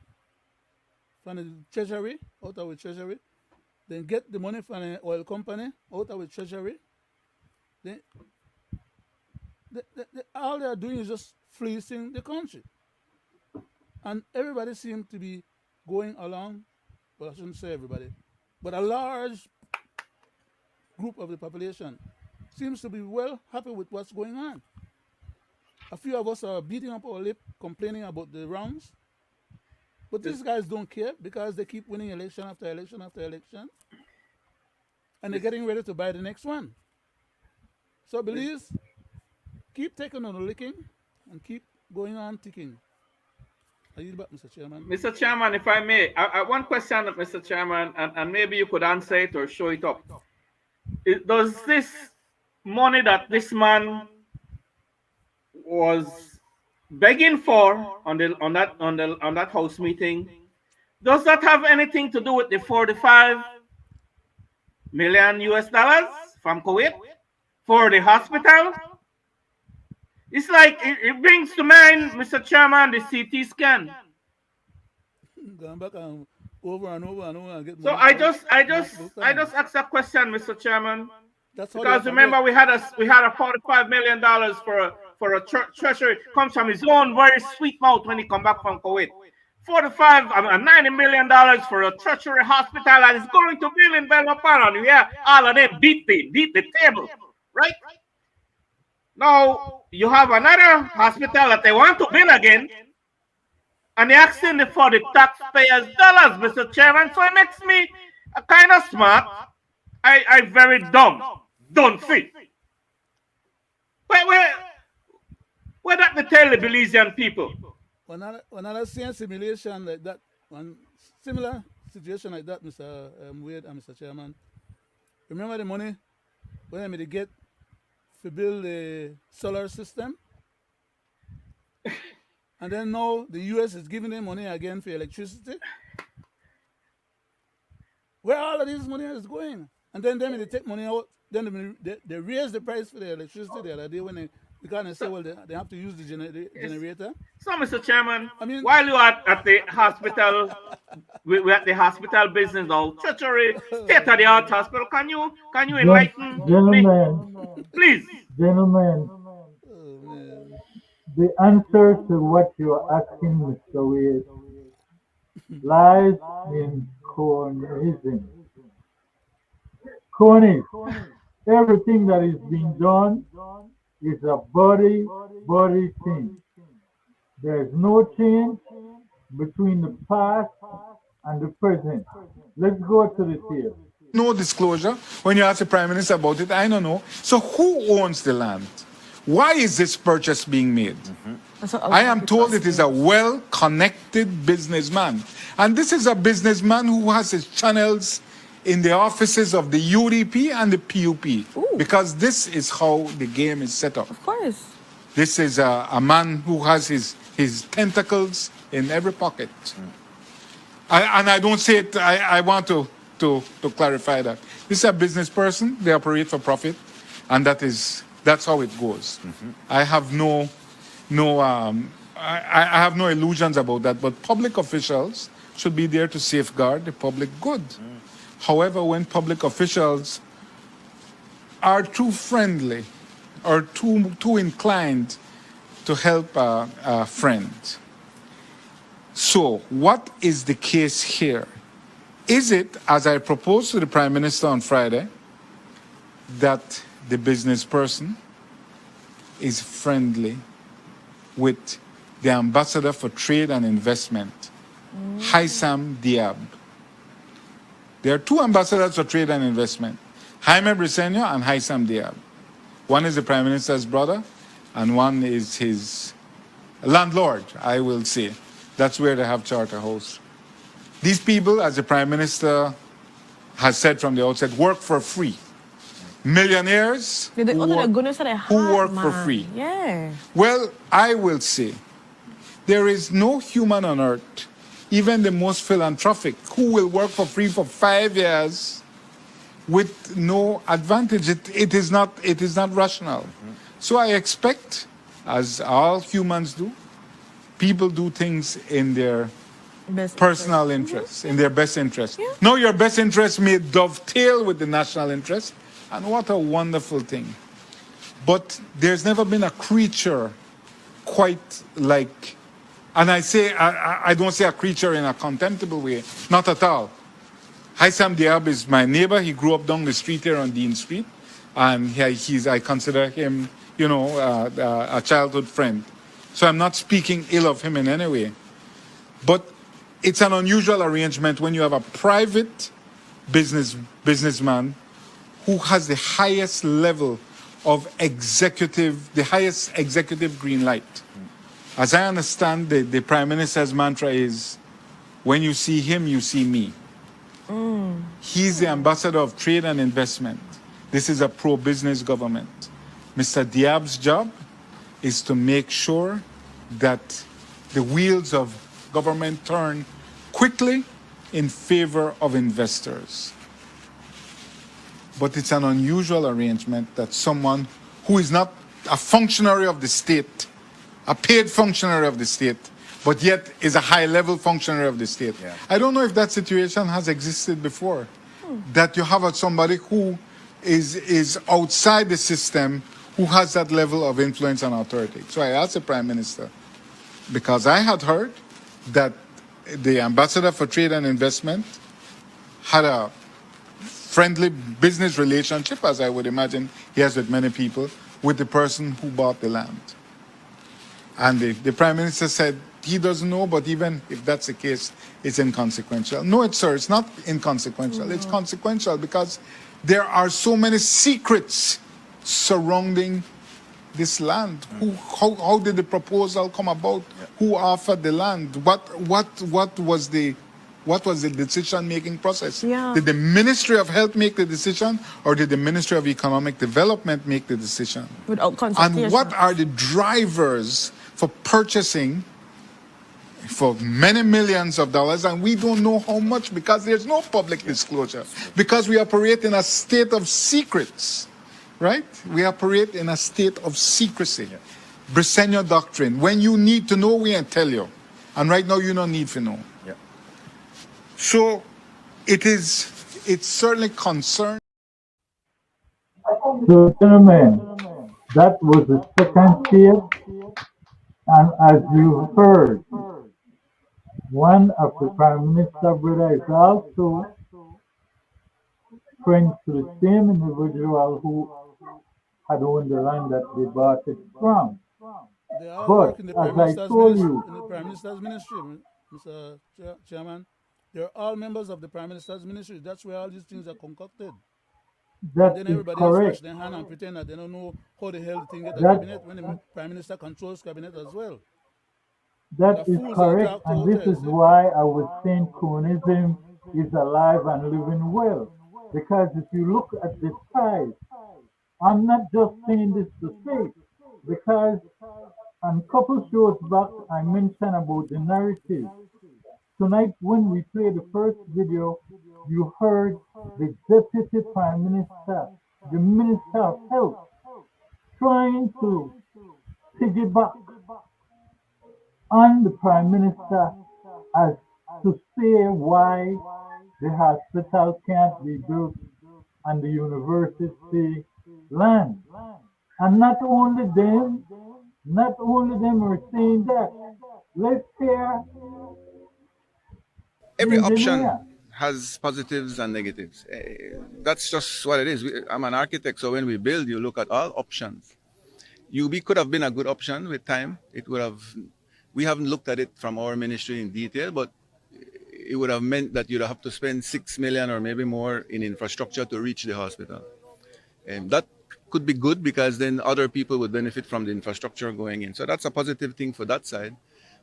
from the treasury, out of the treasury, then get the money from the oil company, out of the treasury. Then all they are doing is just fleecing the country. And everybody seems to be going along, well, I shouldn't say everybody, but a large group of the population seems to be well happy with what's going on. A few of us are beating up our lip, complaining about the wrongs. But these guys don't care because they keep winning election after election after election. And they're getting ready to buy the next one. So Belize, keep taking on the licking and keep going on ticking. I yield back, Mr. Chairman. Mr. Chairman, if I may, one question, Mr. Chairman, and maybe you could answer it or show it up. Does this money that this man was begging for on that house meeting, does that have anything to do with the 45 million US dollars from Kuwait for the hospital? It's like it brings to mind, Mr. Chairman, the CT scan. Going back and over and over and over and get So more. I just asked that question, Mr. Chairman, That's how because they remember we had a $45 million for a treasury, comes from his own very sweet mouth when he come back from Kuwait. $90 million for a treasury hospital, and it's going to build in Belmopan, and yeah, all of them beat the table, right? Now you have another hospital that they want to build again, and they're asking for the taxpayers' dollars, Mr. Chairman. So it makes me kind of smart. I very dumb. Don't see. Where that they tell the Belizean people? When I see a simulation like that, one similar situation like that, Mr. Wade and Mr. Chairman, remember the money when I made to get to build the solar system? And then now the US is giving them money again for electricity. where all of this money is going. And then they take money out, then they raise the price for the electricity the other day when they kind of say, So, well, they have to use the yes. generator. So, Mr. Chairman, I mean, while you are at the hospital, we're at the hospital business now, Treasury, state-of-the-art hospital. Can you enlighten me, Gentlemen, please? gentlemen, oh man. the answer to what you're asking, Mr. Wade, lies in Cornism. Cornish, everything that is being done is a body thing. There's no change between the past and the present. Let's go to the tape. No disclosure. When you ask the Prime Minister about it, I don't know. So who owns the land? Why is this purchase being made? I am told it is a well-connected businessman. And this is a businessman who has his channels in the offices of the UDP and the PUP. Because this is how the game is set up. Of course. This is a man who has his tentacles in every pocket. And I don't say it, I want to clarify that. This is a business person, they operate for profit, and that's how it goes. I have I have no illusions about that, but public officials should be there to safeguard the public good. However, when public officials are too friendly or too inclined to help a friend. So, what is the case here? Is it, as I proposed to the Prime Minister on Friday, that the business person is friendly with the Ambassador for Trade and Investment, Haitham Diab? There are two ambassadors for trade and investment, Jaime Briceño and Haitham Diab. One is the Prime Minister's brother, and one is his landlord, I will say. That's where they have charter house. These people, as the Prime Minister has said from the outset, work for free. Millionaires who work for free. Yeah. Well, I will say, there is no human on earth, even the most philanthropic, who will work for free for 5 years with no advantage. It is not rational. So I expect, as all humans do, people do things in their personal interests, in their best interest. Yeah. No, your best interest may dovetail with the national interest, and what a wonderful thing. But there's never been a creature quite like, and I don't say a creature in a contemptible way, not at all. Haitham Diab is my neighbor. He grew up down the street here on Dean Street, and I consider him, a childhood friend. So I'm not speaking ill of him in any way. But it's an unusual arrangement when you have a private businessman who has the highest level of the highest executive green light. As I understand, the Prime Minister's mantra is, when you see him, you see me. He's the ambassador of trade and investment. This is a pro-business government. Mr. Diab's job is to make sure that the wheels of government turn quickly in favor of investors. But it's an unusual arrangement that someone who is not a functionary of the state, a paid functionary of the state, but yet is a high-level functionary of the state. Yeah. I don't know if that situation has existed before, that you have somebody who is outside the system who has that level of influence and authority. So I asked the Prime Minister, because I had heard that the Ambassador for Trade and Investment had a friendly business relationship, as I would imagine he has with many people, with the person who bought the land. And the Prime Minister said he doesn't know, but even if that's the case, it's inconsequential. No, sir, it's not inconsequential. No. It's consequential because there are so many secrets surrounding this land. How did the proposal come about? Yeah. Who offered the land? What was the decision-making process? Yeah. Did the Ministry of Health make the decision, or did the Ministry of Economic Development make the decision? Without consultation. And what are the drivers for purchasing for many millions of dollars, and we don't know how much because there's no public disclosure, because we operate in a state of secrets, right? We operate in a state of secrecy. Briseño doctrine. When you need to know, we ain't tell you. And right now, you don't need to know. So it's certainly concerned. So, gentlemen, that was the second case, and as you heard, one of the Prime Minister brother is also friends to the same individual who had owned the land that they bought it from. They all But work in the as Prime I Minister's told ministry. you, In the Prime Minister's ministry, Mr. Chairman, they're all members of the Prime Minister's ministry. That's where all these things are concocted. And that then is everybody else wash correct. their hand and pretend that they don't know how the hell the thing get a That cabinet when the Prime Minister controls cabinet as well. that The is fools that correct, talk and out this there, you is see. why I was saying communism is alive and living well. Because if you look at the size, I'm not just saying this to say, because on couple shows back I mentioned about the narrative. Tonight, when we played the first video, you heard the Deputy Prime Minister, the Minister of Health, trying to piggyback on the Prime Minister as to say why the hospital can't be built on the university land. And not only them are saying that. Let's hear the Every option engineer. has positives and negatives. That's just what it is. I'm an architect, so when we build, you look at all options. UB could have been a good option with time. It would have. We haven't looked at it from our ministry in detail, but it would have meant that you'd have to spend 6 million or maybe more in infrastructure to reach the hospital. And that could be good because then other people would benefit from the infrastructure going in. So that's a positive thing for that side.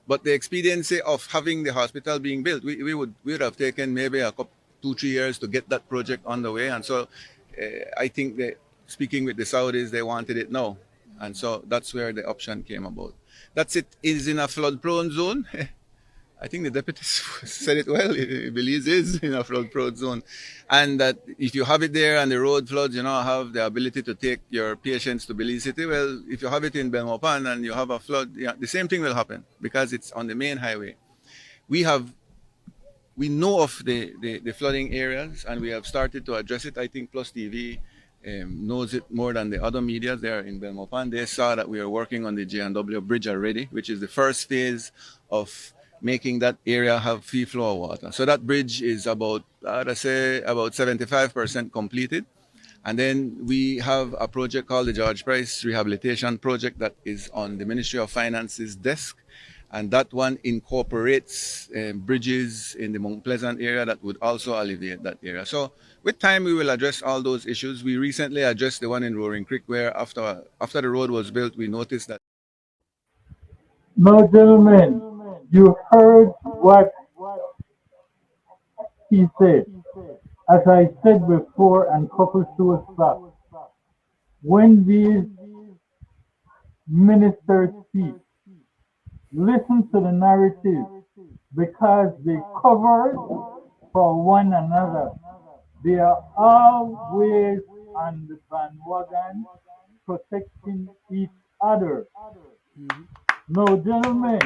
But the expediency of having the hospital being built, we would have taken maybe a couple, 2-3 years to get that project on the way. And so I think that speaking with the Saudis, they wanted it now. And so that's where the option came about. That's it. Is in a flood-prone zone. I think the deputy said it well. Belize is in a flood-prone zone. And that if you have it there and the road floods, you now have the ability to take your patients to Belize City. Well, if you have it in Belmopan and you have a flood, yeah, the same thing will happen because it's on the main highway. We know of the flooding areas and we have started to address it. I think Plus TV knows it more than the other media there in Belmopan. They saw that we are working on the J&W bridge already, which is the first phase of making that area have free flow of water. So that bridge is about, I'd say, about 75% completed. And then we have a project called the George Price Rehabilitation Project that is on the Ministry of Finance's desk. And that one incorporates bridges in the Mount Pleasant area that would also alleviate that area. So with time, we will address all those issues. We recently addressed the one in Roaring Creek where after the road was built, we noticed that. No, gentlemen, you heard what he said. As I said before and couple shows back, when these ministers speak, listen to the narrative because they covered for one another. They are always on the bandwagon protecting each other. No, gentlemen,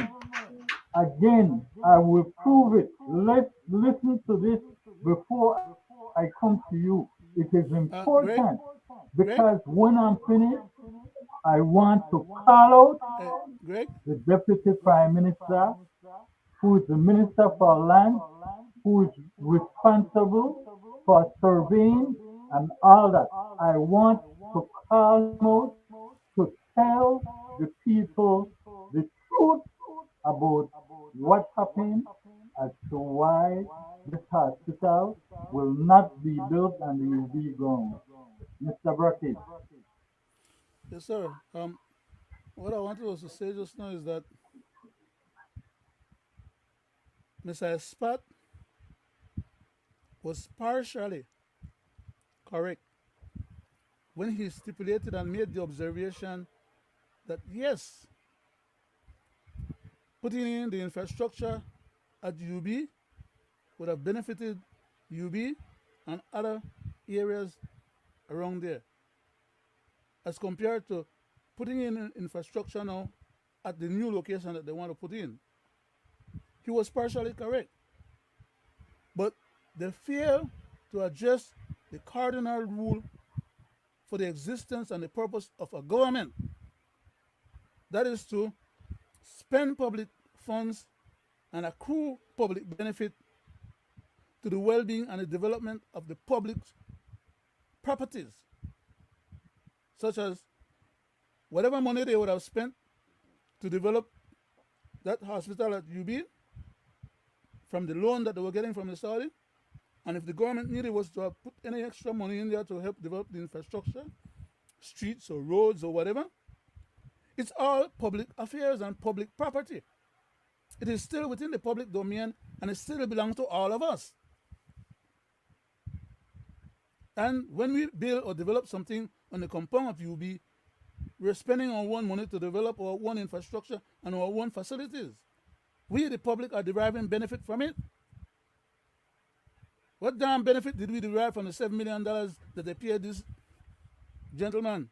again, I will prove it. Let's listen to this before I come to you. It is Greg, important Greg, because when I'm finished, I want to call out Greg, the Deputy Prime Minister, who is the Minister for Land, who is responsible for surveying and all that. I want to call him out to tell the people the truth about what happened as to why this hospital will not be built and will be gone. Mr. Brackett. yes, sir. What I wanted was to say just now is that Mr. Espat was partially correct when he stipulated and made the observation that yes, putting in the infrastructure at UB would have benefited UB and other areas around there, as compared to putting in infrastructure now at the new location that they want to put in. He was partially correct, but they fail to address the cardinal rule for the existence and the purpose of a government. That is to spend public funds and accrue public benefit to the well-being and the development of the public properties, such as whatever money they would have spent to develop that hospital at UB from the loan that they were getting from the Saudi, and if the government needed was to have put any extra money in there to help develop the infrastructure, streets or roads or whatever, it's all public affairs and public property. It is still within the public domain and it still belongs to all of us. And when we build or develop something on the compound of UB, we're spending our own money to develop our own infrastructure and our own facilities. We, the public, are deriving benefit from it. What damn benefit did we derive from the $7 million that they paid this gentleman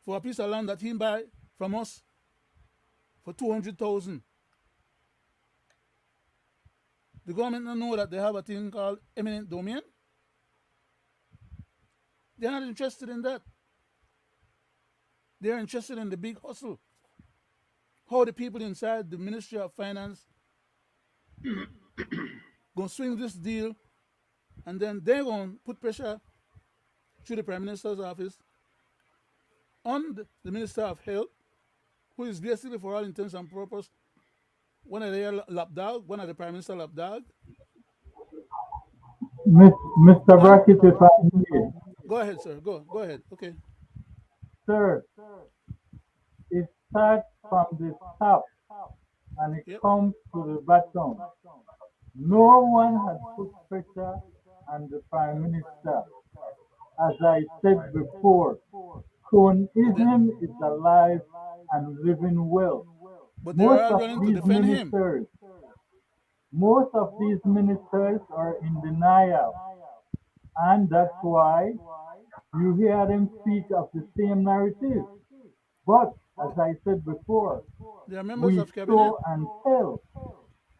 for a piece of land that he buy from us for $200,000? The government don't know that they have a thing called eminent domain. They're not interested in that. They're interested in the big hustle. How the people inside the Ministry of Finance gonna swing this deal, and then they're gonna put pressure through the Prime Minister's office on the Minister of Health, who is basically, for all intents and purposes, one of their lapdog, one of the Prime Minister lapdog. Mr. Brackett, if I may. Go ahead, sir. Go ahead. Okay. Sir, it starts from the top and it comes to the bottom. No one has put pressure on the Prime Minister. As I said before, cronyism is alive and living well. But they are all willing to defend him. Most of these ministers are in denial. And that's why you hear them speak of the same narrative. But as I said before, they are members we of cabinet. show and tell.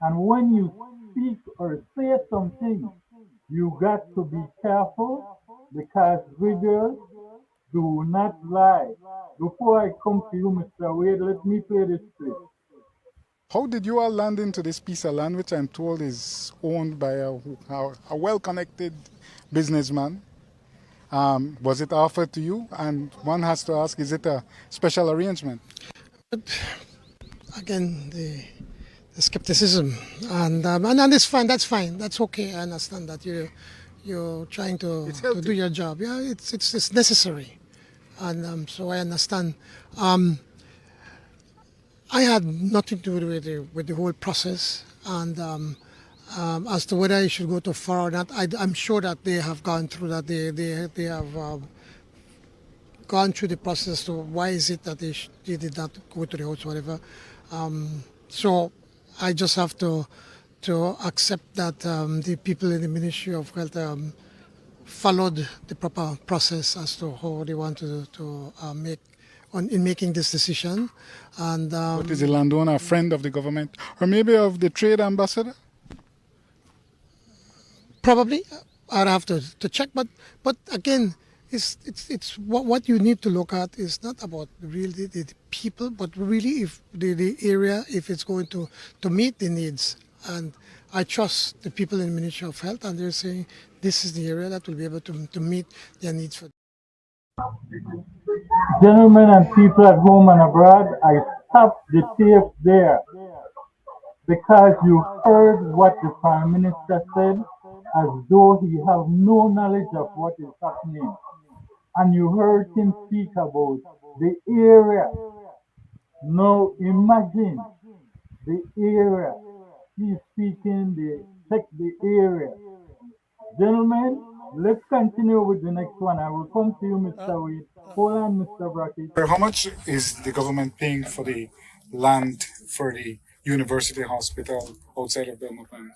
And when you speak or say something, you got to be careful, because Gregory, do not lie. Before I come to you, Mr. Wade, let me play this clip. How did you all land into this piece of land, which I'm told is owned by a well-connected businessman? Was it offered to you? And one has to ask, is it a special arrangement? But again, the skepticism, and it's fine. That's fine. That's okay. I understand that you're trying to do your job. Yeah, it's necessary, and so I understand. I had nothing to do with the whole process, and as to whether I should go to far or not, I'm sure that they have gone through that. They have gone through the process. So why is it that they did not go to the house, whatever? So I just have to accept that the people in the Ministry of Health followed the proper process as to how they want to make in making this decision. And but is the landowner a friend of the government, or maybe of the trade ambassador? Probably, I'd have to check. But again, it's what you need to look at is not about really the people, but really if the area, if it's going to meet the needs. And I trust the people in the Ministry of Health, and they're saying this is the area that will be able to meet their needs. For Gentlemen and people at home and abroad, I stopped the tape there because you heard what the Prime Minister said as though he have no knowledge of what is happening. And you heard him speak about the area. Now imagine the area. He's speaking the area. Gentlemen, let's continue with the next one. I will come to you, Mr. Wade. Hold on, Mr. Brackett. How much is the government paying for the land for the university hospital outside of Belmopan?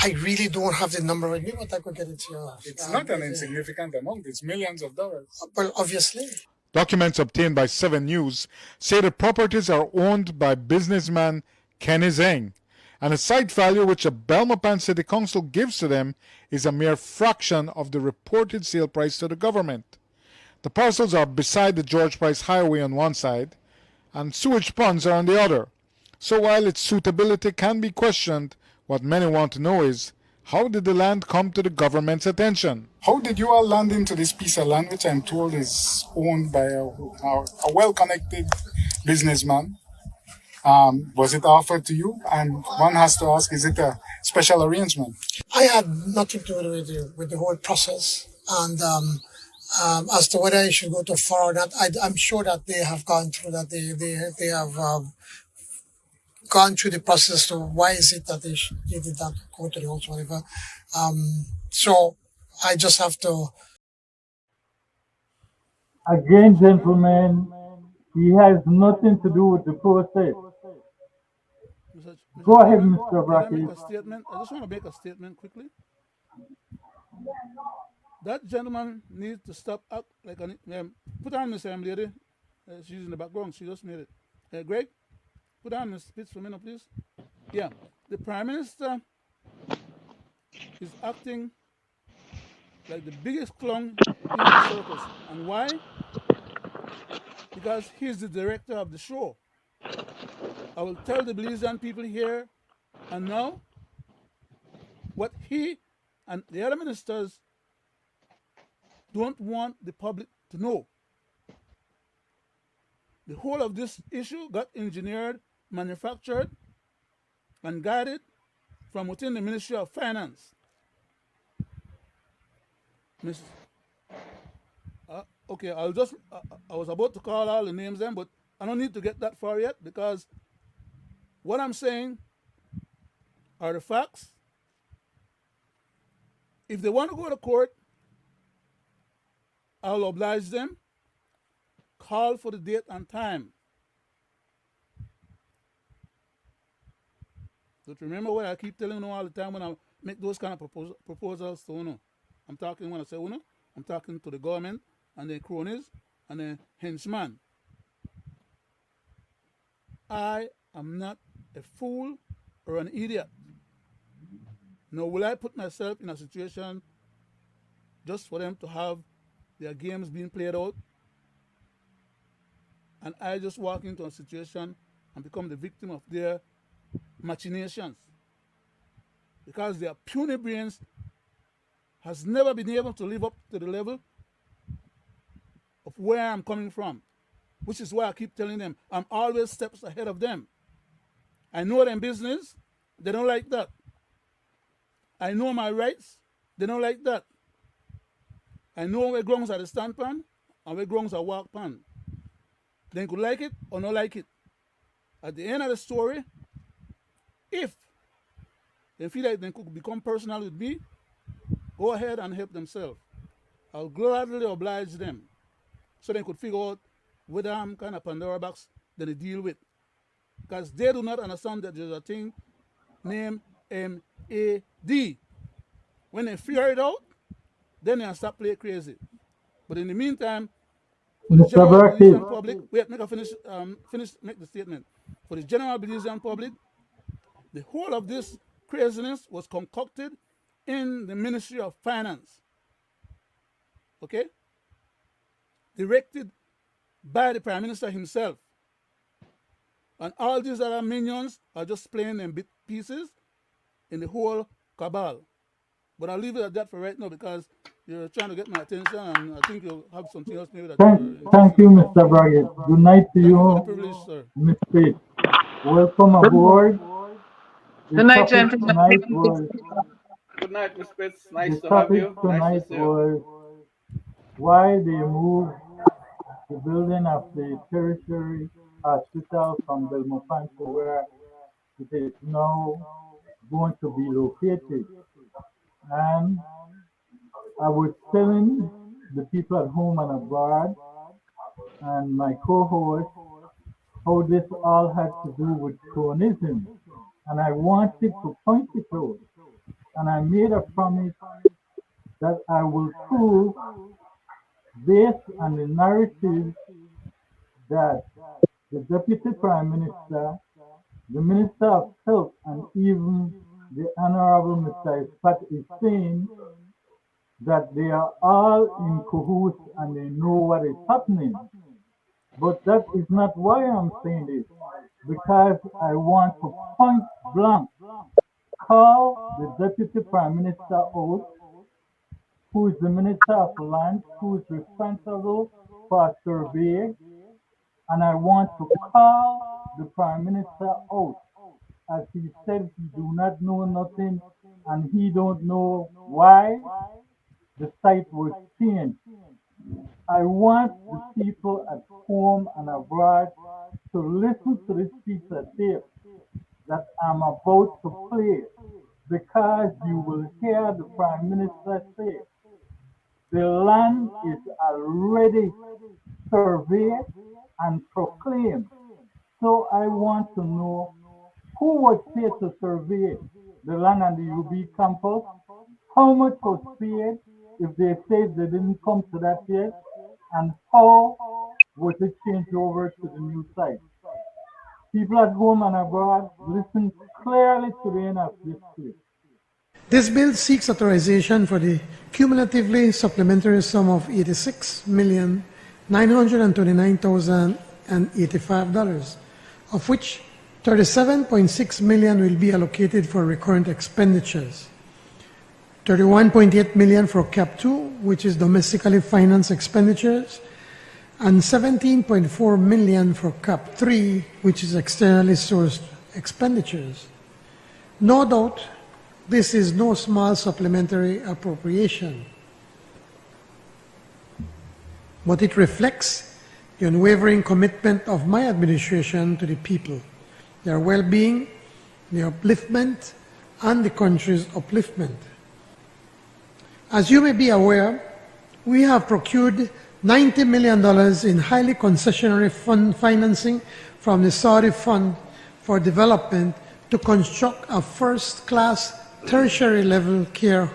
I really don't have the number with me, but I could get it to you. It's not an insignificant amount, it's millions of dollars. Well, obviously. Documents obtained by 7 News say the properties are owned by businessman Kenny Zeng, and the site value which the Belmopan City Council gives to them is a mere fraction of the reported sale price to the government. The parcels are beside the George Price Highway on one side, and sewage ponds are on the other. So while its suitability can be questioned, what many want to know is, how did the land come to the government's attention? How did you all land into this piece of land, which I'm told is owned by a well-connected businessman? Was it offered to you? And one has to ask, is it a special arrangement? I had nothing to do with the whole process. And as to whether I should go to far or not, I'm sure that they have gone through that. They have gone through the process to why is it that they did not go to the house, whatever. So I just have to. Again, gentlemen, he has nothing to do with the process. Go ahead, Mr. Brackett. I just want to make a statement quickly. That gentleman needs to stop up like put on Miss lady. She's in the background. She just made it. Greg, put on Miss Spitz for a minute, please. Yeah, the Prime Minister is acting like the biggest clown in the circus. And why? Because he's the director of the show. I will tell the Belizean people here and now what he and the other ministers don't want the public to know. The whole of this issue got engineered, manufactured, and guided from within the Ministry of Finance. Okay, I was about to call all the names then, but I don't need to get that far yet because what I'm saying are the facts. If they want to go to court, I'll oblige them. Call for the date and time. But remember what I keep telling you all the time when I make those kind of proposals to UNO. I'm talking when I say UNO, I'm talking to the government and their cronies and their henchmen. I am not a fool or an idiot. Nor will I put myself in a situation just for them to have their games being played out and I just walk into a situation and become the victim of their machinations. Because their puny brains has never been able to live up to the level of where I'm coming from, which is why I keep telling them I'm always steps ahead of them. I know them business, they don't like that. I know my rights, they don't like that. I know where grounds are the stand pan and where grounds are walk pan. They could like it or not like it. At the end of the story, if they feel like they could become personal with me, go ahead and help themselves. I'll gladly oblige them so they could figure out whether I'm kind of Pandora box that they deal with. Because they do not understand that there's a thing named MAD. When they figure it out, then they'll stop playing crazy. But in the meantime, for the general Belizean public, wait, make the statement. For the general Belizean public, the whole of this craziness was concocted in the Ministry of Finance. Okay? Directed by the Prime Minister himself. And all these other minions are just playing in bit pieces in the whole cabal. But I'll leave it at that for right now because you're trying to get my attention and I think you'll have something else maybe that Thank you, Mr. Brackett. Good night to you, Ms. Faith. Welcome aboard. Good night, gentlemen. Good night, Ms. Spitz. Nice to have you. Nice to see you. Why they moved the building of the tertiary hospital from Belmopan to where it is now going to be located. And I was telling the people at home and abroad and my co-host how this all had to do with cronyism, and I wanted to point it out. And I made a promise that I will prove, based on the narrative, that the Deputy Prime Minister, the Minister of Health, and even the Honorable Mr. Ispat is saying that they are all in cahoots and they know what is happening. But that is not why I'm saying this, because I want to point blank call the Deputy Prime Minister out, who is the Minister of Land, who is responsible for survey, and I want to call the Prime Minister out, as he said he do not know nothing and he don't know why the site was changed. I want the people at home and abroad to listen to this piece of tape that I'm about to play, because you will hear the Prime Minister say the land is already surveyed and proclaimed. So I want to know who was paid to survey the land on the UB campus, how much was paid if they said they didn't come to that yet, and how was it changed over to the new site. People at home and abroad, listen clearly to the end of this clip. This bill seeks authorization for the cumulatively supplementary sum of $86,929,085, of which $37.6 million will be allocated for recurrent expenditures, $31.8 million for Cap 2, which is domestically financed expenditures, and $17.4 million for Cap 3, which is externally sourced expenditures. No doubt, this is no small supplementary appropriation, but it reflects the unwavering commitment of my administration to the people, their well-being, their upliftment, and the country's upliftment. As you may be aware, we have procured $90 million in highly concessionary fund financing from the Saudi Fund for Development to construct a first-class tertiary level care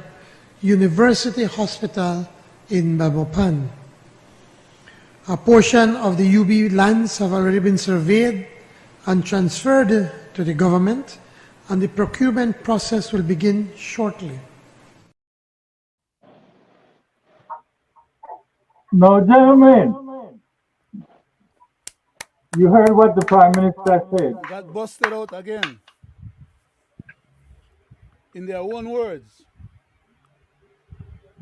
university hospital in Bamopan. A portion of the UB lands have already been surveyed and transferred to the government, and the procurement process will begin shortly. Now, gentlemen, you heard what the Prime Minister said. Got busted out again. In their own words.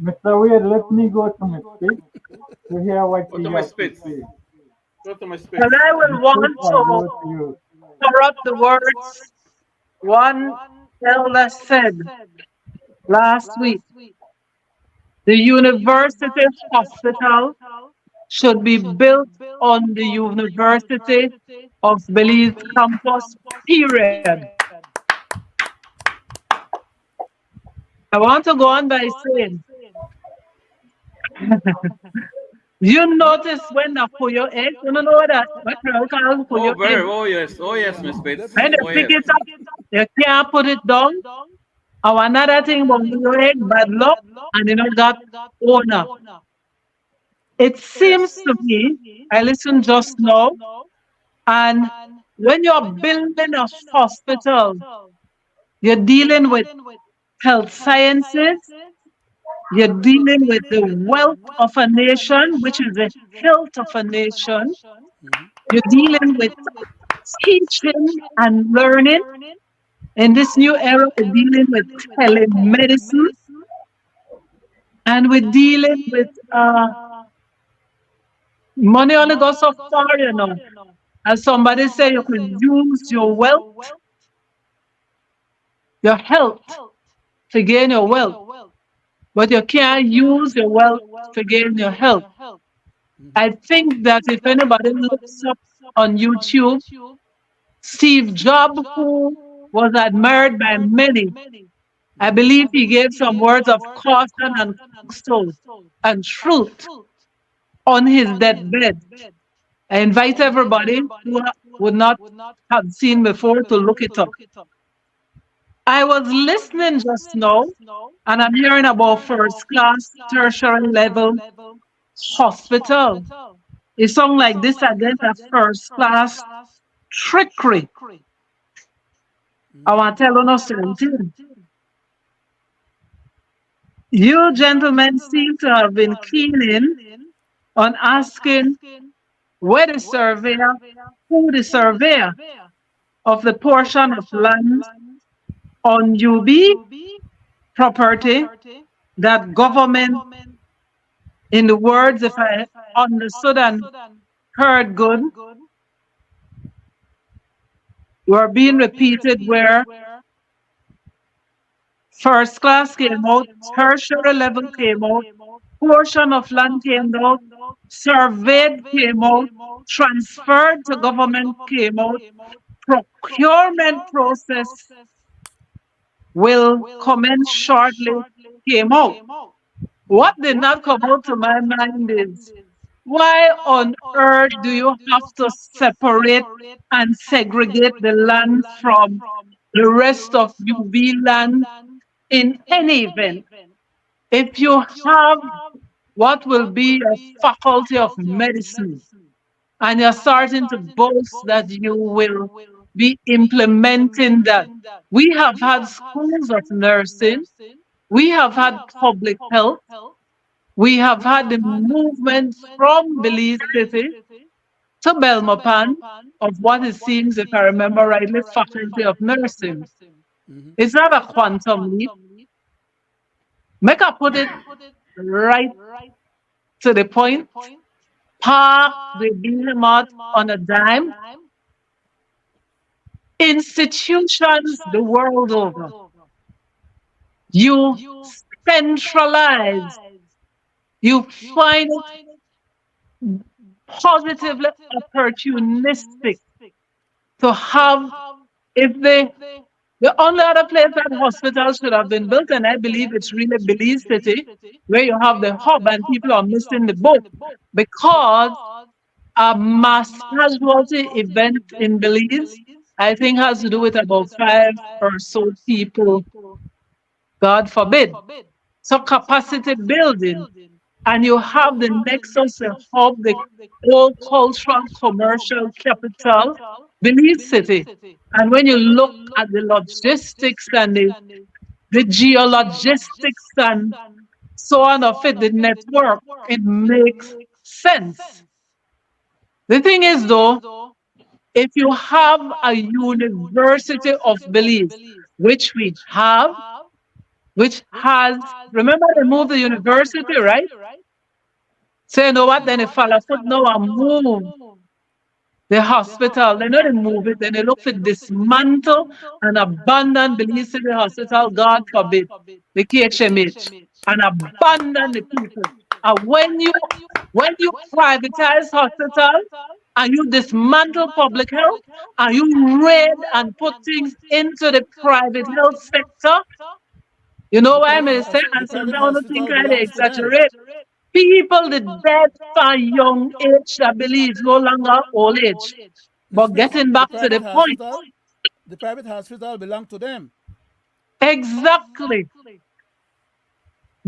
Mr. Wade, let me go to my speech to hear what Go he to my has to spits. say. Go to my spits. And I will want to corrupt the words one elder said last week. The university hospital should be built on the University of Belize campus, period. I want to go on by saying, you notice when I put your egg, you don't know that. Oh yes, Miss Spitz. When they Oh pick yes. it up, you can't put it down. And another thing about your egg, bad luck, and you know that owner. It seems to me, I listened just now, and when you're building a hospital, you're dealing with health sciences, you're dealing with the wealth of a nation, which is the health of a nation. You're dealing with teaching and learning. In this new era, we're dealing with telemedicine, and we're dealing with money only goes so far, you know. As somebody say, you can use your wealth, your health, to gain your wealth, but you can't use your wealth to gain your health. I think that if anybody looks up on YouTube, Steve Jobs, who was admired by many, I believe he gave some words of caution and counsel and truth on his deathbed. I invite everybody who would not have seen before to look it up. I was listening just now, and I'm hearing about first class, tertiary level hospital. It sounds like this again, a first class trickery. I want to tell you something. You gentlemen seem to have been keen in on asking where the surveyor, who the surveyor of the portion of land on UB property that government, in the words, if I understood and heard good, were being repeated where first class came out, tertiary level came out, portion of land came out, surveyed came out, transferred to government came out, procurement process will commence shortly came out. What did not come out to my mind is, why on earth do you have to separate and segregate the land from the rest of UB land in any event? If you have what will be a faculty of medicine and you're starting to boast that you will be implementing that, we have had schools of nursing, we have had public health, we have had the movement from Belize City to Belmopan of what it seems, if I remember rightly, faculty of nursing. It's not a quantum leap. Make I put it right to the point. Park the behemoth on a dime. Institutions the world over. You centralize. You find it positively opportunistic to have, if the only other place that hospitals should have been built, and I believe it's really Belize City, where you have the hub and people are missing the boat because a mass casualty event in Belize, I think, has to do with about 5 or so people, God forbid. So capacity building. And you have the nexus, the hub, the old cultural commercial capital, Belize City. And when you look at the logistics and the geologistics and so on of it, the network, it makes sense. The thing is, though, if you have a University of Belize, which we have, which has, remember they moved the university, right? So you know what, then they follow foot now and move the hospital. They know they move it, then they look to dismantle and abandon Belize City Hospital, God forbid, the KHMH, and abandon the people. And when you privatize hospital and you dismantle public health and you raid and put things into the private health sector, you know why I say, and sometimes I don't think I exaggerate. People, the dead from young age, I believe, no longer old age. But getting back to the point. The private hospital belong to them. Exactly.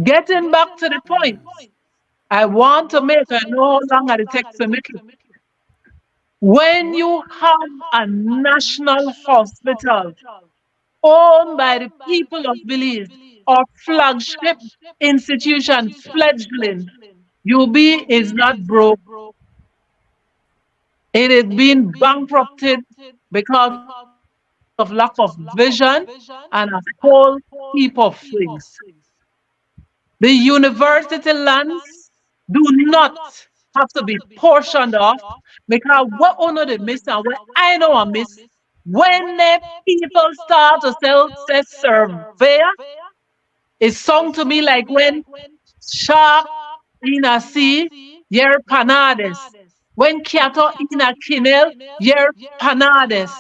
Getting back to the point. I want to make, I know how long it takes to make it. When you have a national hospital owned by the people of Belize, or flagship institution, fledgling, UB is not broke. It is being bankrupted because of lack of vision and a whole heap of things. The university lands do not have to be portioned off because what honor they miss and what I know I miss, when the people start to say surveyor, it sounds to me like when shark in a sea, yer panades. When cattle in a kennel, yer panades.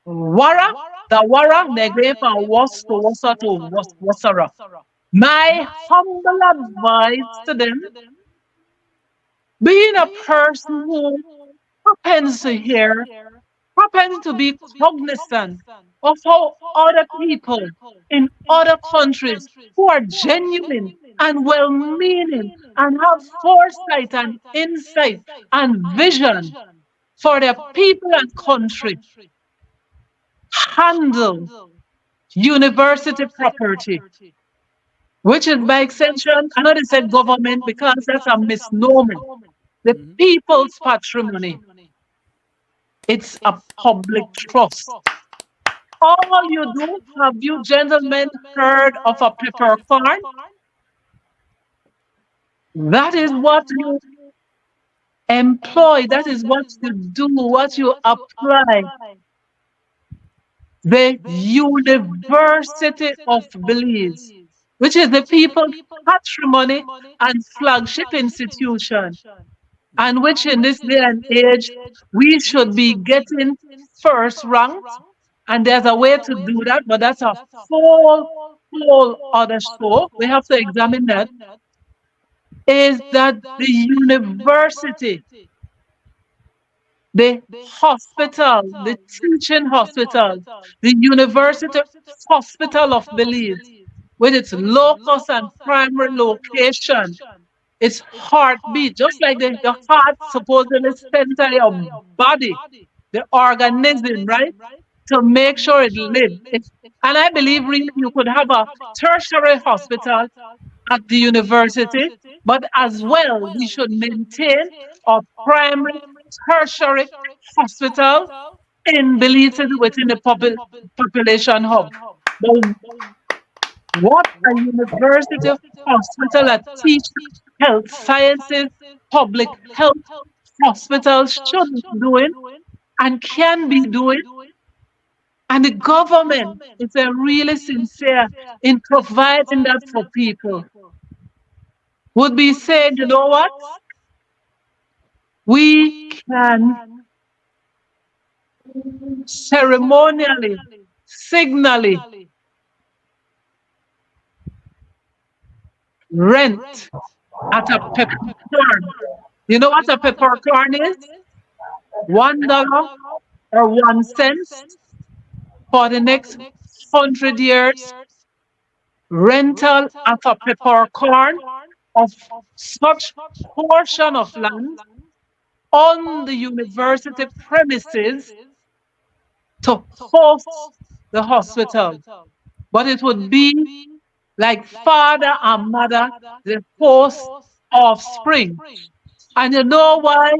Wara, the wara, negrefa was to wasa to wasara. My humble advice to them, Being a person who happens to hear, happens to be cognizant of how other people in other countries who are genuine and well meaning and have foresight and insight and vision for their people and country handle university property, which is by extension, I know they said government because that's a misnomer. The people's patrimony. It's a public trust. All you do, have you gentlemen heard of a peppercorn? That is what you employ, that is what you do, what you apply. The University of Belize, which is the people's patrimony and flagship institution, and which in this day and age we should be getting first ranked. And there's a way to do that, but that's a whole other show. We have to examine that. Is that the university, the hospital, the teaching hospital, the University Hospital of Belize, with its locus and primary location, its heartbeat, just like the heart supposedly center your body, the organism, right? To make sure it lives. And I believe really you could have a tertiary hospital at the university, but as well, we should maintain a primary, tertiary hospital in Belize within the population hub. But what a university hospital that teaches health sciences, public health hospitals should be doing and can be doing. And the government is really sincere in providing that for people. Would be saying, you know what? We can ceremonially, signally rent at a peppercorn. You know what a peppercorn is? $1 or 1 cent for the next 100 years. Rental at a peppercorn of such portion of land on the university premises to host the hospital. But it would be like father and mother, the host offspring. And you know why?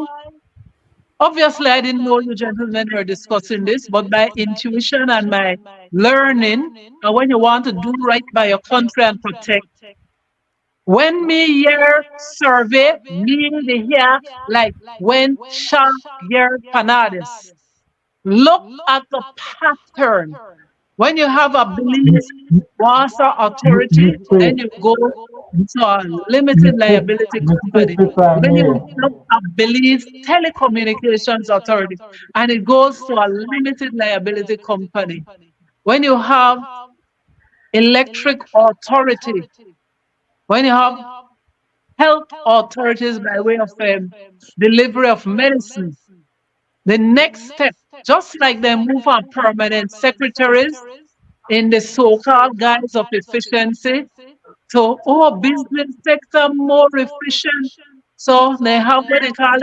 Obviously, I didn't know you gentlemen were discussing this, but by intuition and my learning, and when you want to do right by your country and protect, when me hear survey, me the hear like when Shark hear Panelists. Look at the pattern. When you have a Belize water authority, then you go to a limited liability company. When you have a Belize telecommunications authority, and it goes to a limited liability company. When you have electric authority, when you have health authorities by way of delivery of medicine, the next step, just like they move on permanent secretaries in the so-called guise of efficiency, so business sector more efficient. So they have what they call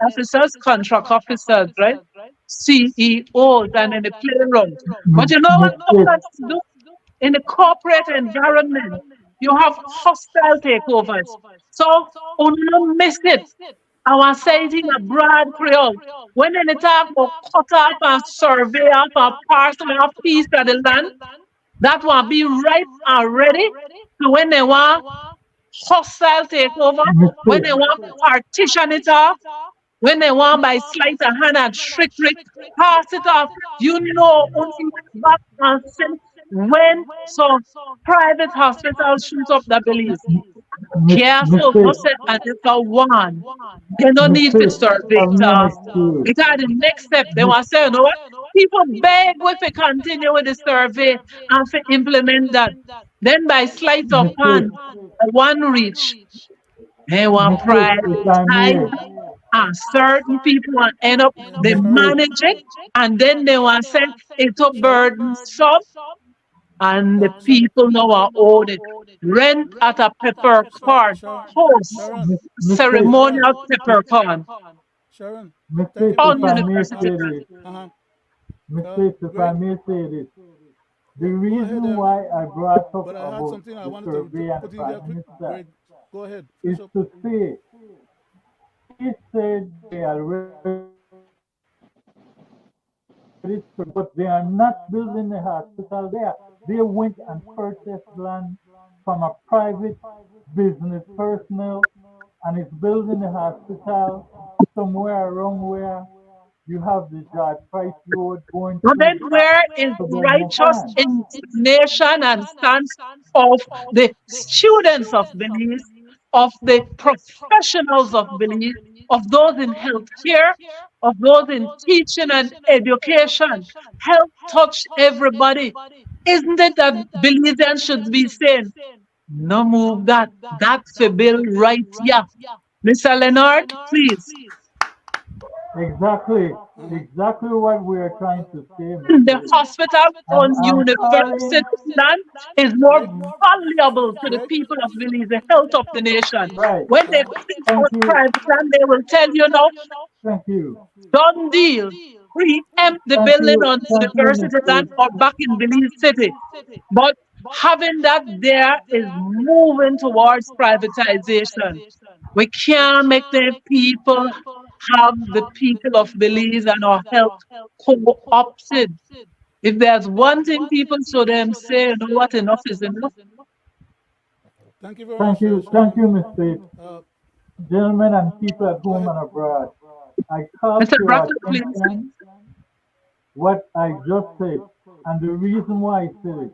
officers, contract officers, right? CEOs and in the payroll. But you know what governments do? In the corporate environment, you have hostile takeovers. So, don't miss it. I was saying a broad Creole. When they talk about cut off and survey off a parcel of piece of the land, that will be right already. So when they want hostile takeover, when they want partition it off, when they want by sleight of hand and trickery, pass it off, you know only back and send when some private hospitals shoot up the Belize. Careful, just say and if I one, they don't need to survey it off. Because the next step, they want to say, you know what? People beg if we continue with the survey and to implement that. Then by sleight of hand, one reach, They want Mistake, if I may, privatize certain people and end up Yeah, they Sharon. mistake, manage it and then they want to say it's a Sharon. burdensome and the Sharon. people now are owed it. Rent at a peppercorn Sharon. host Sharon. mistake, Sharon. ceremonial peppercorn Sharon. Thank mistake, you very if on much. I may university. say this, Uh-huh. mistake, if I Greg, may say this, the go ahead. reason why I brought up But I had about something I the wanted to survey and the put in there Prime quick. Minister Greg, go ahead. is Finish up. to say, he said they already, but they are not building the hospital there. They went and purchased land from a private business personnel and is building the hospital somewhere around where you have the George Price Road going But through then where is suburban righteous farm. indignation and stance of the students of Belize, of the professionals of Belize, of those in healthcare, of those in teaching and education? Health touch everybody. Isn't it that Belizeans should be saying, no move that, that's the bill right here. Mr. Leonard, please. Exactly, Uh-huh. exactly what we are trying to say, The mistake. hospital And on I'm university calling, land is more Greg, valuable to the Greg, people of Belize, the health of the nation. right. When they think Thank about you, private land, they will tell you no, thank you, done deal. Preempt the building on thank you, university land mistake. or back in Belize City. But having that there is moving towards privatization. We can't make the people have the people of Belize and our health co-opted. If there's one thing people should say, you know what, enough is enough. thank you very much, Thank Sharon. you, mistake. Uh, Gentlemen and people at go home ahead. and abroad, I call to Mr. your Brackett, please. attention what I just said, and the reason why I said it,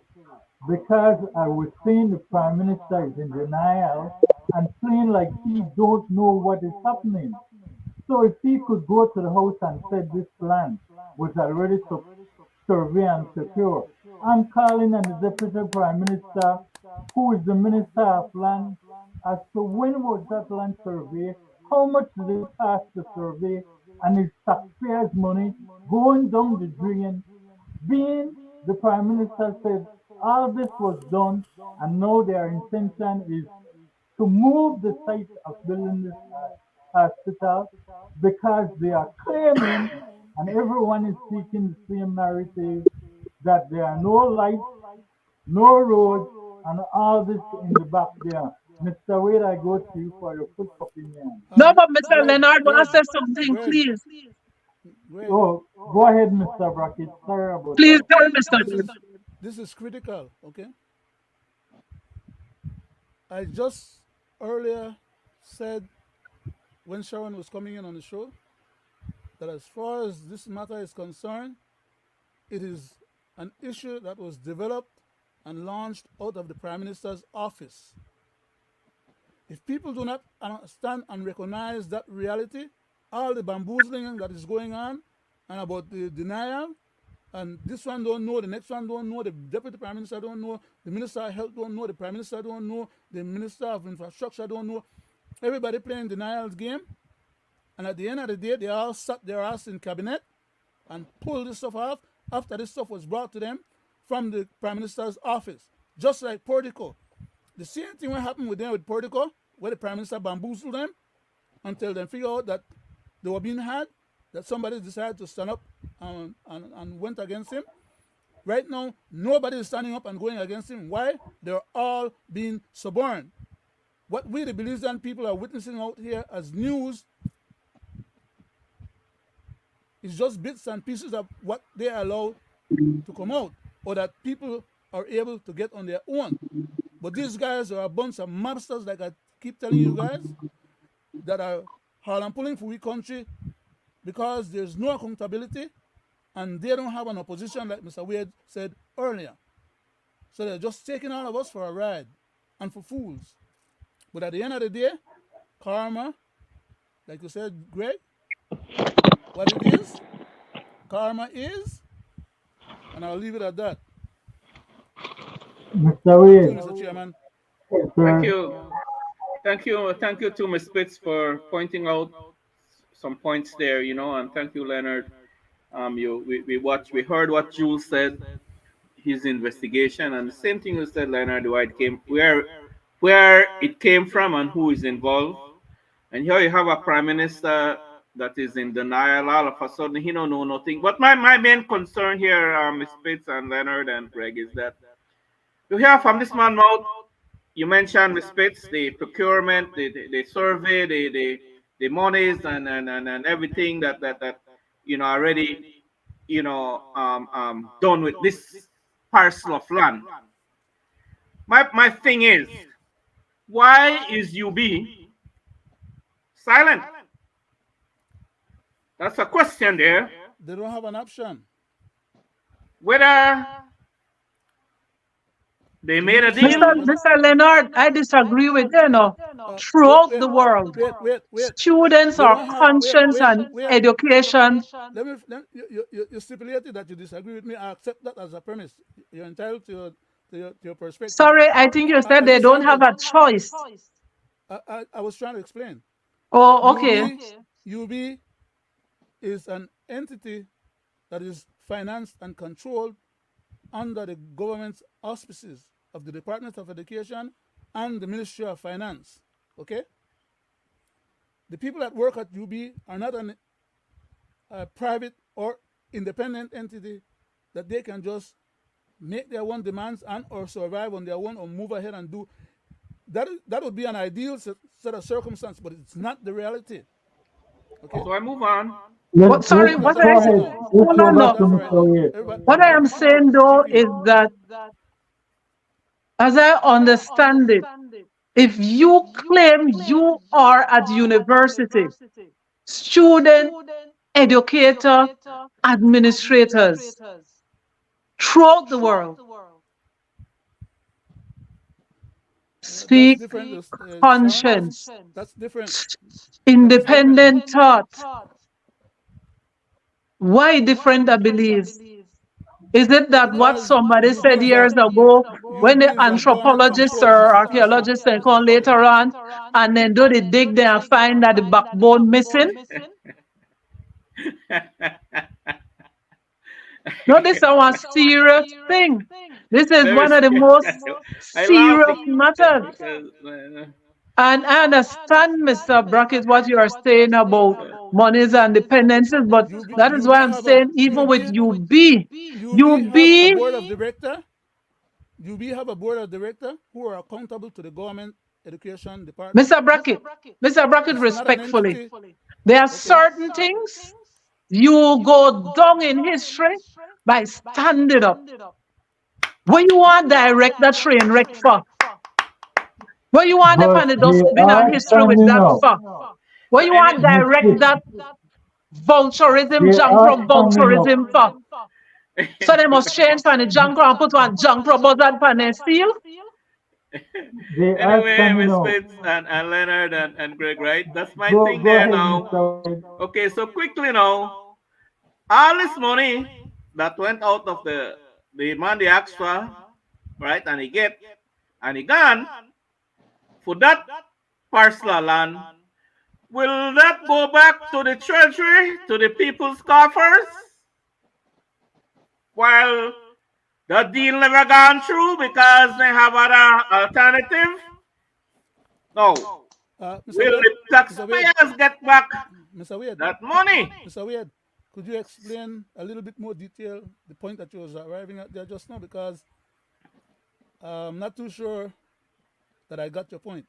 because I was saying the Prime Minister is in denial and saying like he don't know what is happening. So if he could go to the house and said this land was already survey and secure, I'm calling on the Deputy Prime Minister, who is the Minister of Land, as to when was that land survey, how much did it cost the survey, and is taxpayers' money going down the drain, being the Prime Minister said all this was done and now their intention is to move the site of building this hospital because they are claiming, and everyone is speaking the same narrative, that there are no lights, no roads, and all this in the back there. Mr. Wade, I go to you for your quick opinion. No, but Mr. Greg, Leonard wants Greg, to say something, Greg, please. Greg. Oh, go ahead, Mr. Brackett. Sorry about Please that. tell Mr. This Good. is this is critical. Okay. I just earlier said when Sharon was coming in on the show that as far as this matter is concerned, it is an issue that was developed and launched out of the Prime Minister's office. If people do not understand and recognize that reality, all the bamboozling that is going on and about the denial, and this one don't know, the next one don't know, the deputy prime minister don't know, the minister of health don't know, the prime minister don't know, the minister of infrastructure don't know. Everybody playing denials game, and at the end of the day, they all sat their ass in cabinet and pulled this stuff off after this stuff was brought to them from the prime minister's office. Just like Portico. The same thing will happen with them with Portico, where the prime minister bamboozled them until they figure out that they were being had, that somebody decided to stand up and went against him. Right now, nobody is standing up and going against him. Why? They're all being suborned. What we, the Belizean people, are witnessing out here as news is just bits and pieces of what they allow to come out, or that people are able to get on their own. But these guys are a bunch of mobsters, like I keep telling you guys, that are hard and pulling for we country because there's no accountability and they don't have an opposition, like Mr. Wade said earlier. So they're just taking all of us for a ride and for fools. But at the end of the day, karma, like you said, Greg, what it is, karma is, and I'll leave it at that. Mr. Back to you, Wade, Mr. Chairman. yes, Thank sir. you. Thank you to Ms. Spitz for pointing out some points there, and thank you, Leonard. We heard what Jules said, his investigation, and the same thing you said, Leonard, where it came from and who is involved. And here you have a prime minister that is in denial. All of a sudden, he don't know nothing. But my main concern here, Ms. Spitz and Leonard and Greg, is that you hear from this man mouth. You mentioned, Ms. Spitz, the procurement, the survey, the monies and everything that already done with this parcel of land. My thing is, why is UB silent? That's a question there. They don't have an option. Whether they made a deal. Mr. Leonard, I disagree with you. Throughout the world, students are conscious and education. You stipulated that you disagree with me. I accept that as a premise. You're entitled to your perspective. Sorry, I think you said they don't have a choice. I was trying to explain. Oh, okay. UB is an entity that is financed and controlled under the government's auspices of the Department of Education and the Ministry of Finance. Okay? The people that work at UB are not a private or independent entity that they can just make their own demands and or survive on their own or move ahead and do. That would be an ideal set of circumstances, but it's not the reality. Okay? So I move on. What I am saying though is that, as I understand it, if you claim you are at university, student, educator, administrators throughout the world, speak conscience, that's different. Independent thought. Why different abilities? Is it that what somebody said years ago when the anthropologists or archaeologists they come later on and then do the dig there and find that the backbone missing? No, this is a serious thing. This is one of the most serious matters. And I understand, Mr. Brackett, what you are saying about monies and dependencies, but that is why I'm saying even with UB have a board of director. UB have a board of director who are accountable to the government education department. Mr. Brackett, respectfully, there are certain things you go down in history by standing up. When you want direct that train wreck for? What you want them to just been on history with that for? What you want direct that vulturism, junk from vulturism for? So they must change from the junk and put one junk robots and their steel? Anyway, Ms. Spitz and Leonard and Greg, right? That's my thing there now. Okay, so quickly now, all this money that went out of the man the extra, right, and he gone, for that parcel of land, will that go back to the treasury, to the people's coffers? While the deal never gone through because they have other alternative? No. Will the taxpayers get back that money? Mr. Wade, could you explain a little bit more detail the point that you was arriving at there just now? Because I'm not too sure that I got your point.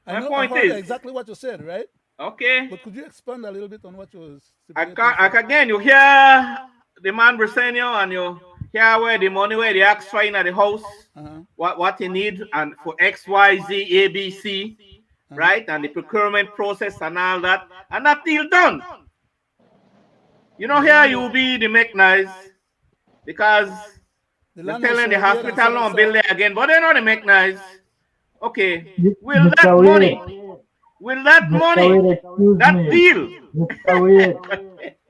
I heard exactly what you said, right? Okay. But could you expand a little bit on what you was again, you hear the man Briseno and you hear where the money, where the extra in at the house, what he need and for X, Y, Z, A, B, C, right? And the procurement process and all that. And that deal done. You know, here you be the mechanized because they're telling the hospital no build it again, but they know the mechanized. Okay, will that money, that deal? Mr. Wade,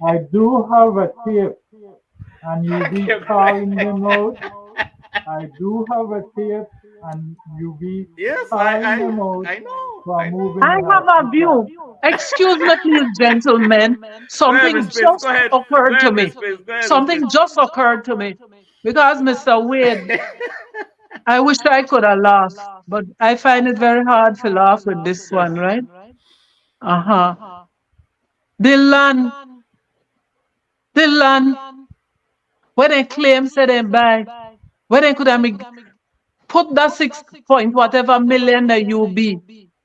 I do have a tape, and you be calling them out. I do have a tape, and you be Yes, calling them out I know. for I know. moving I the have a hospital. view. Excuse me, please, gentlemen. Go ahead, Something Miss Space. Go just ahead. Go occurred to ahead, Miss me. Space. Go ahead, Miss Space. Something just occurred to me. Because, Mr. Wade, I wish I could have laughed, but I find it very hard to laugh with this one, right? Uh-huh. The land, the land, when they claim say they buy, when they could have put that 6 point whatever million that you be.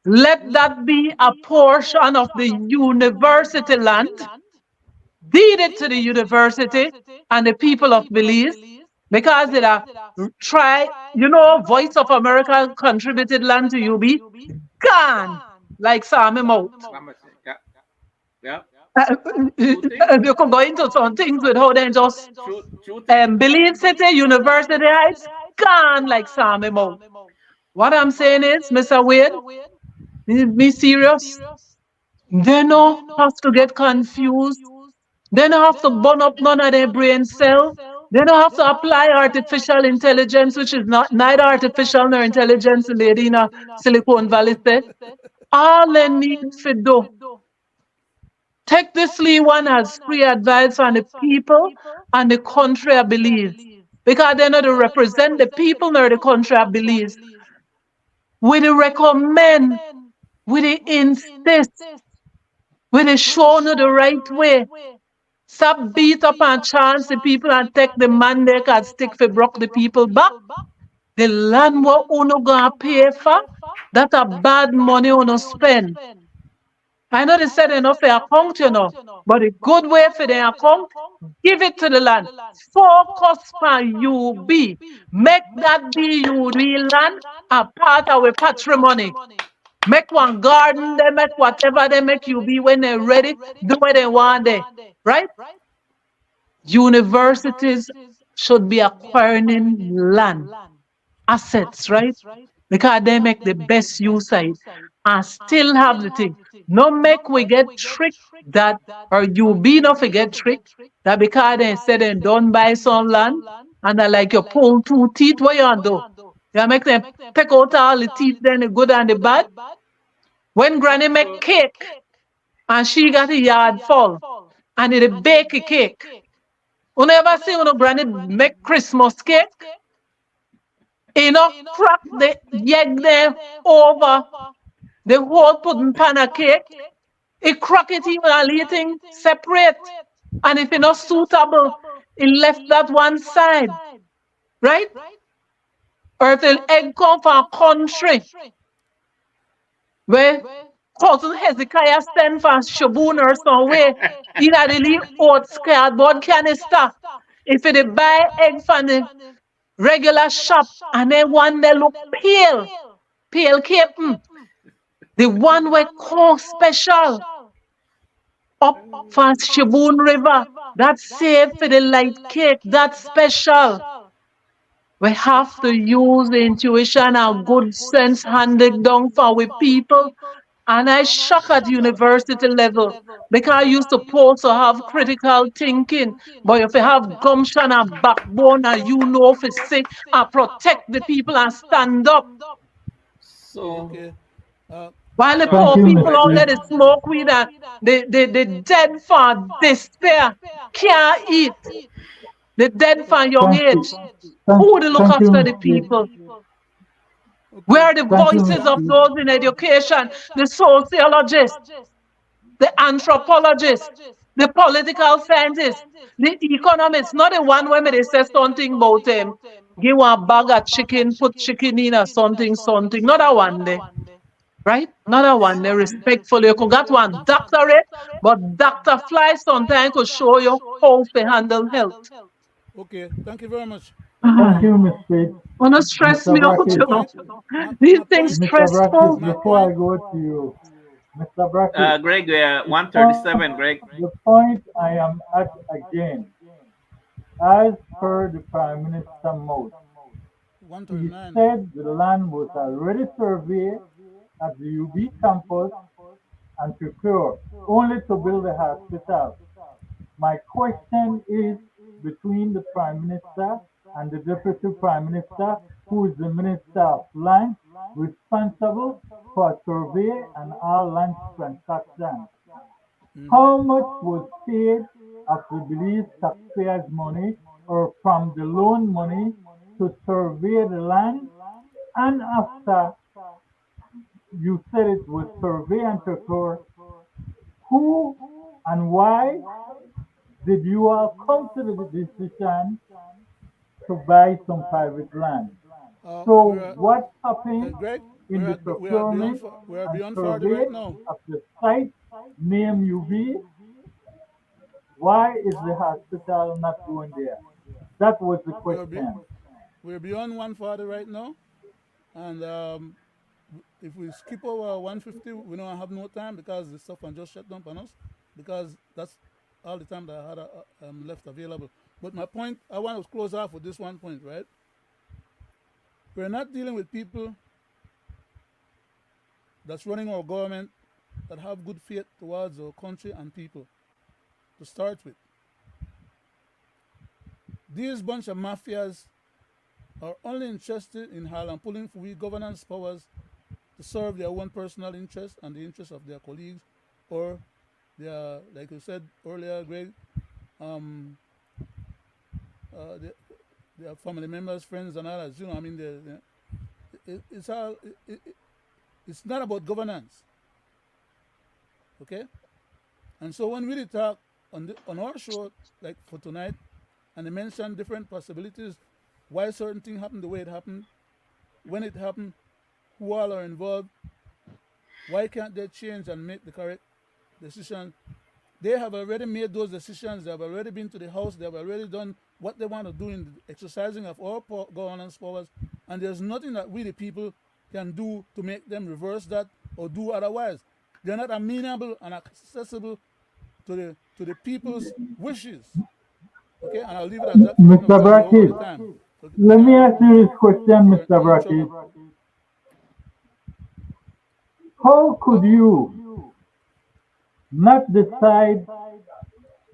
Let that be a portion of the university land, deed it to the university and the people of Belize, because it are Voice of America contributed land to UB, gone, like Sammy Mouth. Yeah. Yeah. Uh, Two things. you could go into some things with how they just Two things. Believe City, University Heights, gone like Sammy Mouth. What I'm saying is, Mr. Wade, be serious. They don't have to get confused. They don't have to burn up none of their brain cell. They don't have to apply artificial intelligence, which is not neither artificial nor intelligence, lady in a Silicon Valley said. All they need to do, take this Lee one as free advice on the people and the country of Belize. Because they not to represent the people nor the country of Belize. We recommend, we insist, we show no the right way. Stop beat up and chance the people and take the man they can stick for broke the people back. The land what uno gonna pay for, that a bad money uno spend. I know they said enough for account, but a good way for the account, give it to the land. Focus on UB. Make that BUD land a part of our patrimony. Make one garden, they make whatever they make you be when they're ready, do what they want there. Right? Universities should be acquiring land, assets, right? Because they make the best use of it and still have the thing. No make we get tricked that, or you be not forget tricked that because they said they don't buy some land and they like you pull two teeth, what you do? You make them pick out all the teeth, then the good and the bad. When granny make cake and she got a yard full and it bake a cake. You never see when granny make Christmas cake? Crack the egg there over the whole pudding pan of cake. It crack it even a little thing separate. And if it's not suitable, it left that one side. Right? Or if the egg come from a country where cousin Hezekiah stand for Shaboon or somewhere, either the little oat cardboard canister. If it buy egg from the regular shop and then one they look pale cake, the one we call special up from Shaboon River, that's safe for the light cake, that's special. We have to use the intuition and good sense handed down for we people. And I shock at university level because you supposed to have critical thinking. But if you have gumption and backbone and you know if you say and protect the people and stand up. So, Okay. While the Thank poor you, people Miss out there Lee. they smoke weed and the dead for despair can't eat. The dead for young Thank you. age. Who would look Thank you, after Miss the Lee. people? Where Okay. are the Thank you, Miss voices of Lee. those in education, the sociologists, the anthropologists, the political scientists, the economists, not the one where they say something about him. Give one bag of chicken, put chicken in or something. Not that one there. Right? Not that one there, respectfully. You could get one doctorate, but Dr. Fly sometimes could show you how to handle health. Okay. Thank you very much. Thank you, Miss Lee. Wanna stress Mr. me out, My Brackett. point. My, These my things point. Mr. stressful. Brackett, My before I point. go to you, Mr. Brackett, Greg, the point, 137, Greg. the point I am at again, as per the Prime Minister mouth, he 139. said the land was already surveyed at the UB campus and prepared only to build a hospital. My question is between the Prime Minister and the Deputy Prime Minister, who is the Minister of Land, responsible for survey and all land transactions. How much was paid of the Belize taxpayers' money or from the loan money to survey the land? And after you said it was survey and procure, who and why did you all come to the decision to buy some private land? So what happened Greg, in the procurement we are and beyond 40 survey right now. of the site name UB? Why is the hospital not going there? That was the question. We're beyond 140 right now, and if we skip over 150, we don't have no time because the stuff can just shut down on us because that's all the time that I had left available. But my point, I want to close off with this one point, right? We're not dealing with people that's running our government that have good faith towards our country and people to start with. These bunch of mafias are only interested in Harlem pulling for we governance powers to serve their own personal interests and the interests of their colleagues or their, like you said earlier, Greg, their family members, friends, and others. You know, I mean, it's not about governance, okay? And so when we talk on our show, like for tonight, and they mention different possibilities, why certain things happen the way it happened, when it happened, who all are involved, why can't they change and make the correct decision? They have already made those decisions. They have already been to the House. They have already done what they want to do in the exercising of our governance powers. And there's nothing that we, the people, can do to make them reverse that or do otherwise. They're not amenable and accessible to the people's wishes. Okay, and I'll leave it at that. Mr. Brackett, let me ask you this question, Mr. Brackett. How could you not decide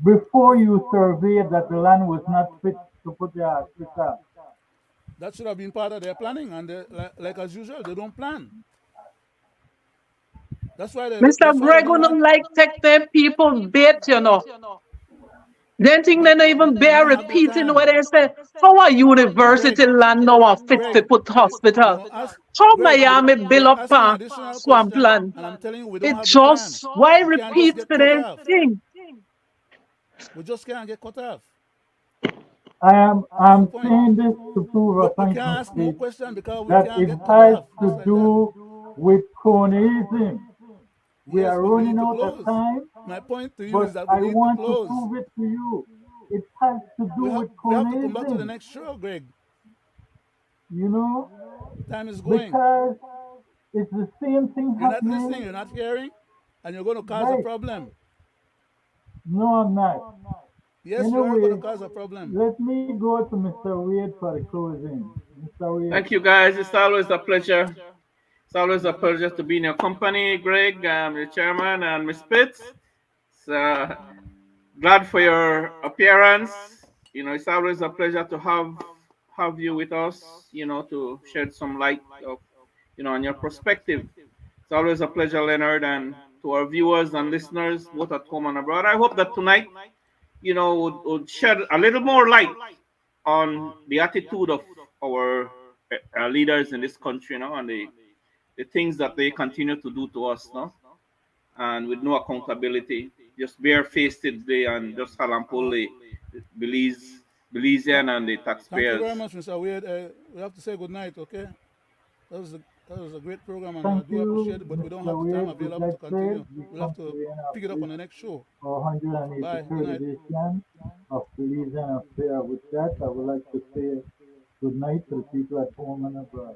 before you surveyed that the land was not fit to put the hospital? That should have been part of their planning, and like as usual, they don't plan. That's why they Mr. Greg don't like take them people bait, you know. They think they don't even bear repeating what they say. How a university land now are fit to put hospital? How Miami build up a swampland? And I'm telling you, we don't It have the time. just, why repeat to them thing? We just can't get cut off. I'm saying this to prove a point ask no question because we that can't it get cut has off. to do with cronyism. We are running out of time. My point to you is that I we need want to close. prove it to you. It has to do with cronyism. We have to come back to the next show, Greg. You know? Time is going. Because it's the same thing You're happening. not listening, you're not hearing, and you're going to cause a problem. No, I'm not. Yes, anyway, you are going to cause a problem. Let me go to Mr. Wade for the closing. Mr. Wade. Thank you, guys. It's always a pleasure. It's always a pleasure to be in your company, Greg, the chairman, and Miss Pitts. Glad for your appearance. You know, it's always a pleasure to have you with us, you know, to shed some light of, you know, on your perspective. It's always a pleasure, Leonard, and to our viewers and listeners, both at home and abroad. I hope that tonight, you know, would shed a little more light on the attitude of our leaders in this country, you know, and the things that they continue to do to us, no? And with no accountability, just barefaced today and just halampull the Belizean and the taxpayers. Thank you very much, Mr. Wade. We have to say good night, okay? That was a great program, and I do appreciate it, but we don't have the time available to continue. We'll have to pick it up on the next show. 183rd edition of Belizean Affair. With that, I would like to say good night to the people at home and abroad.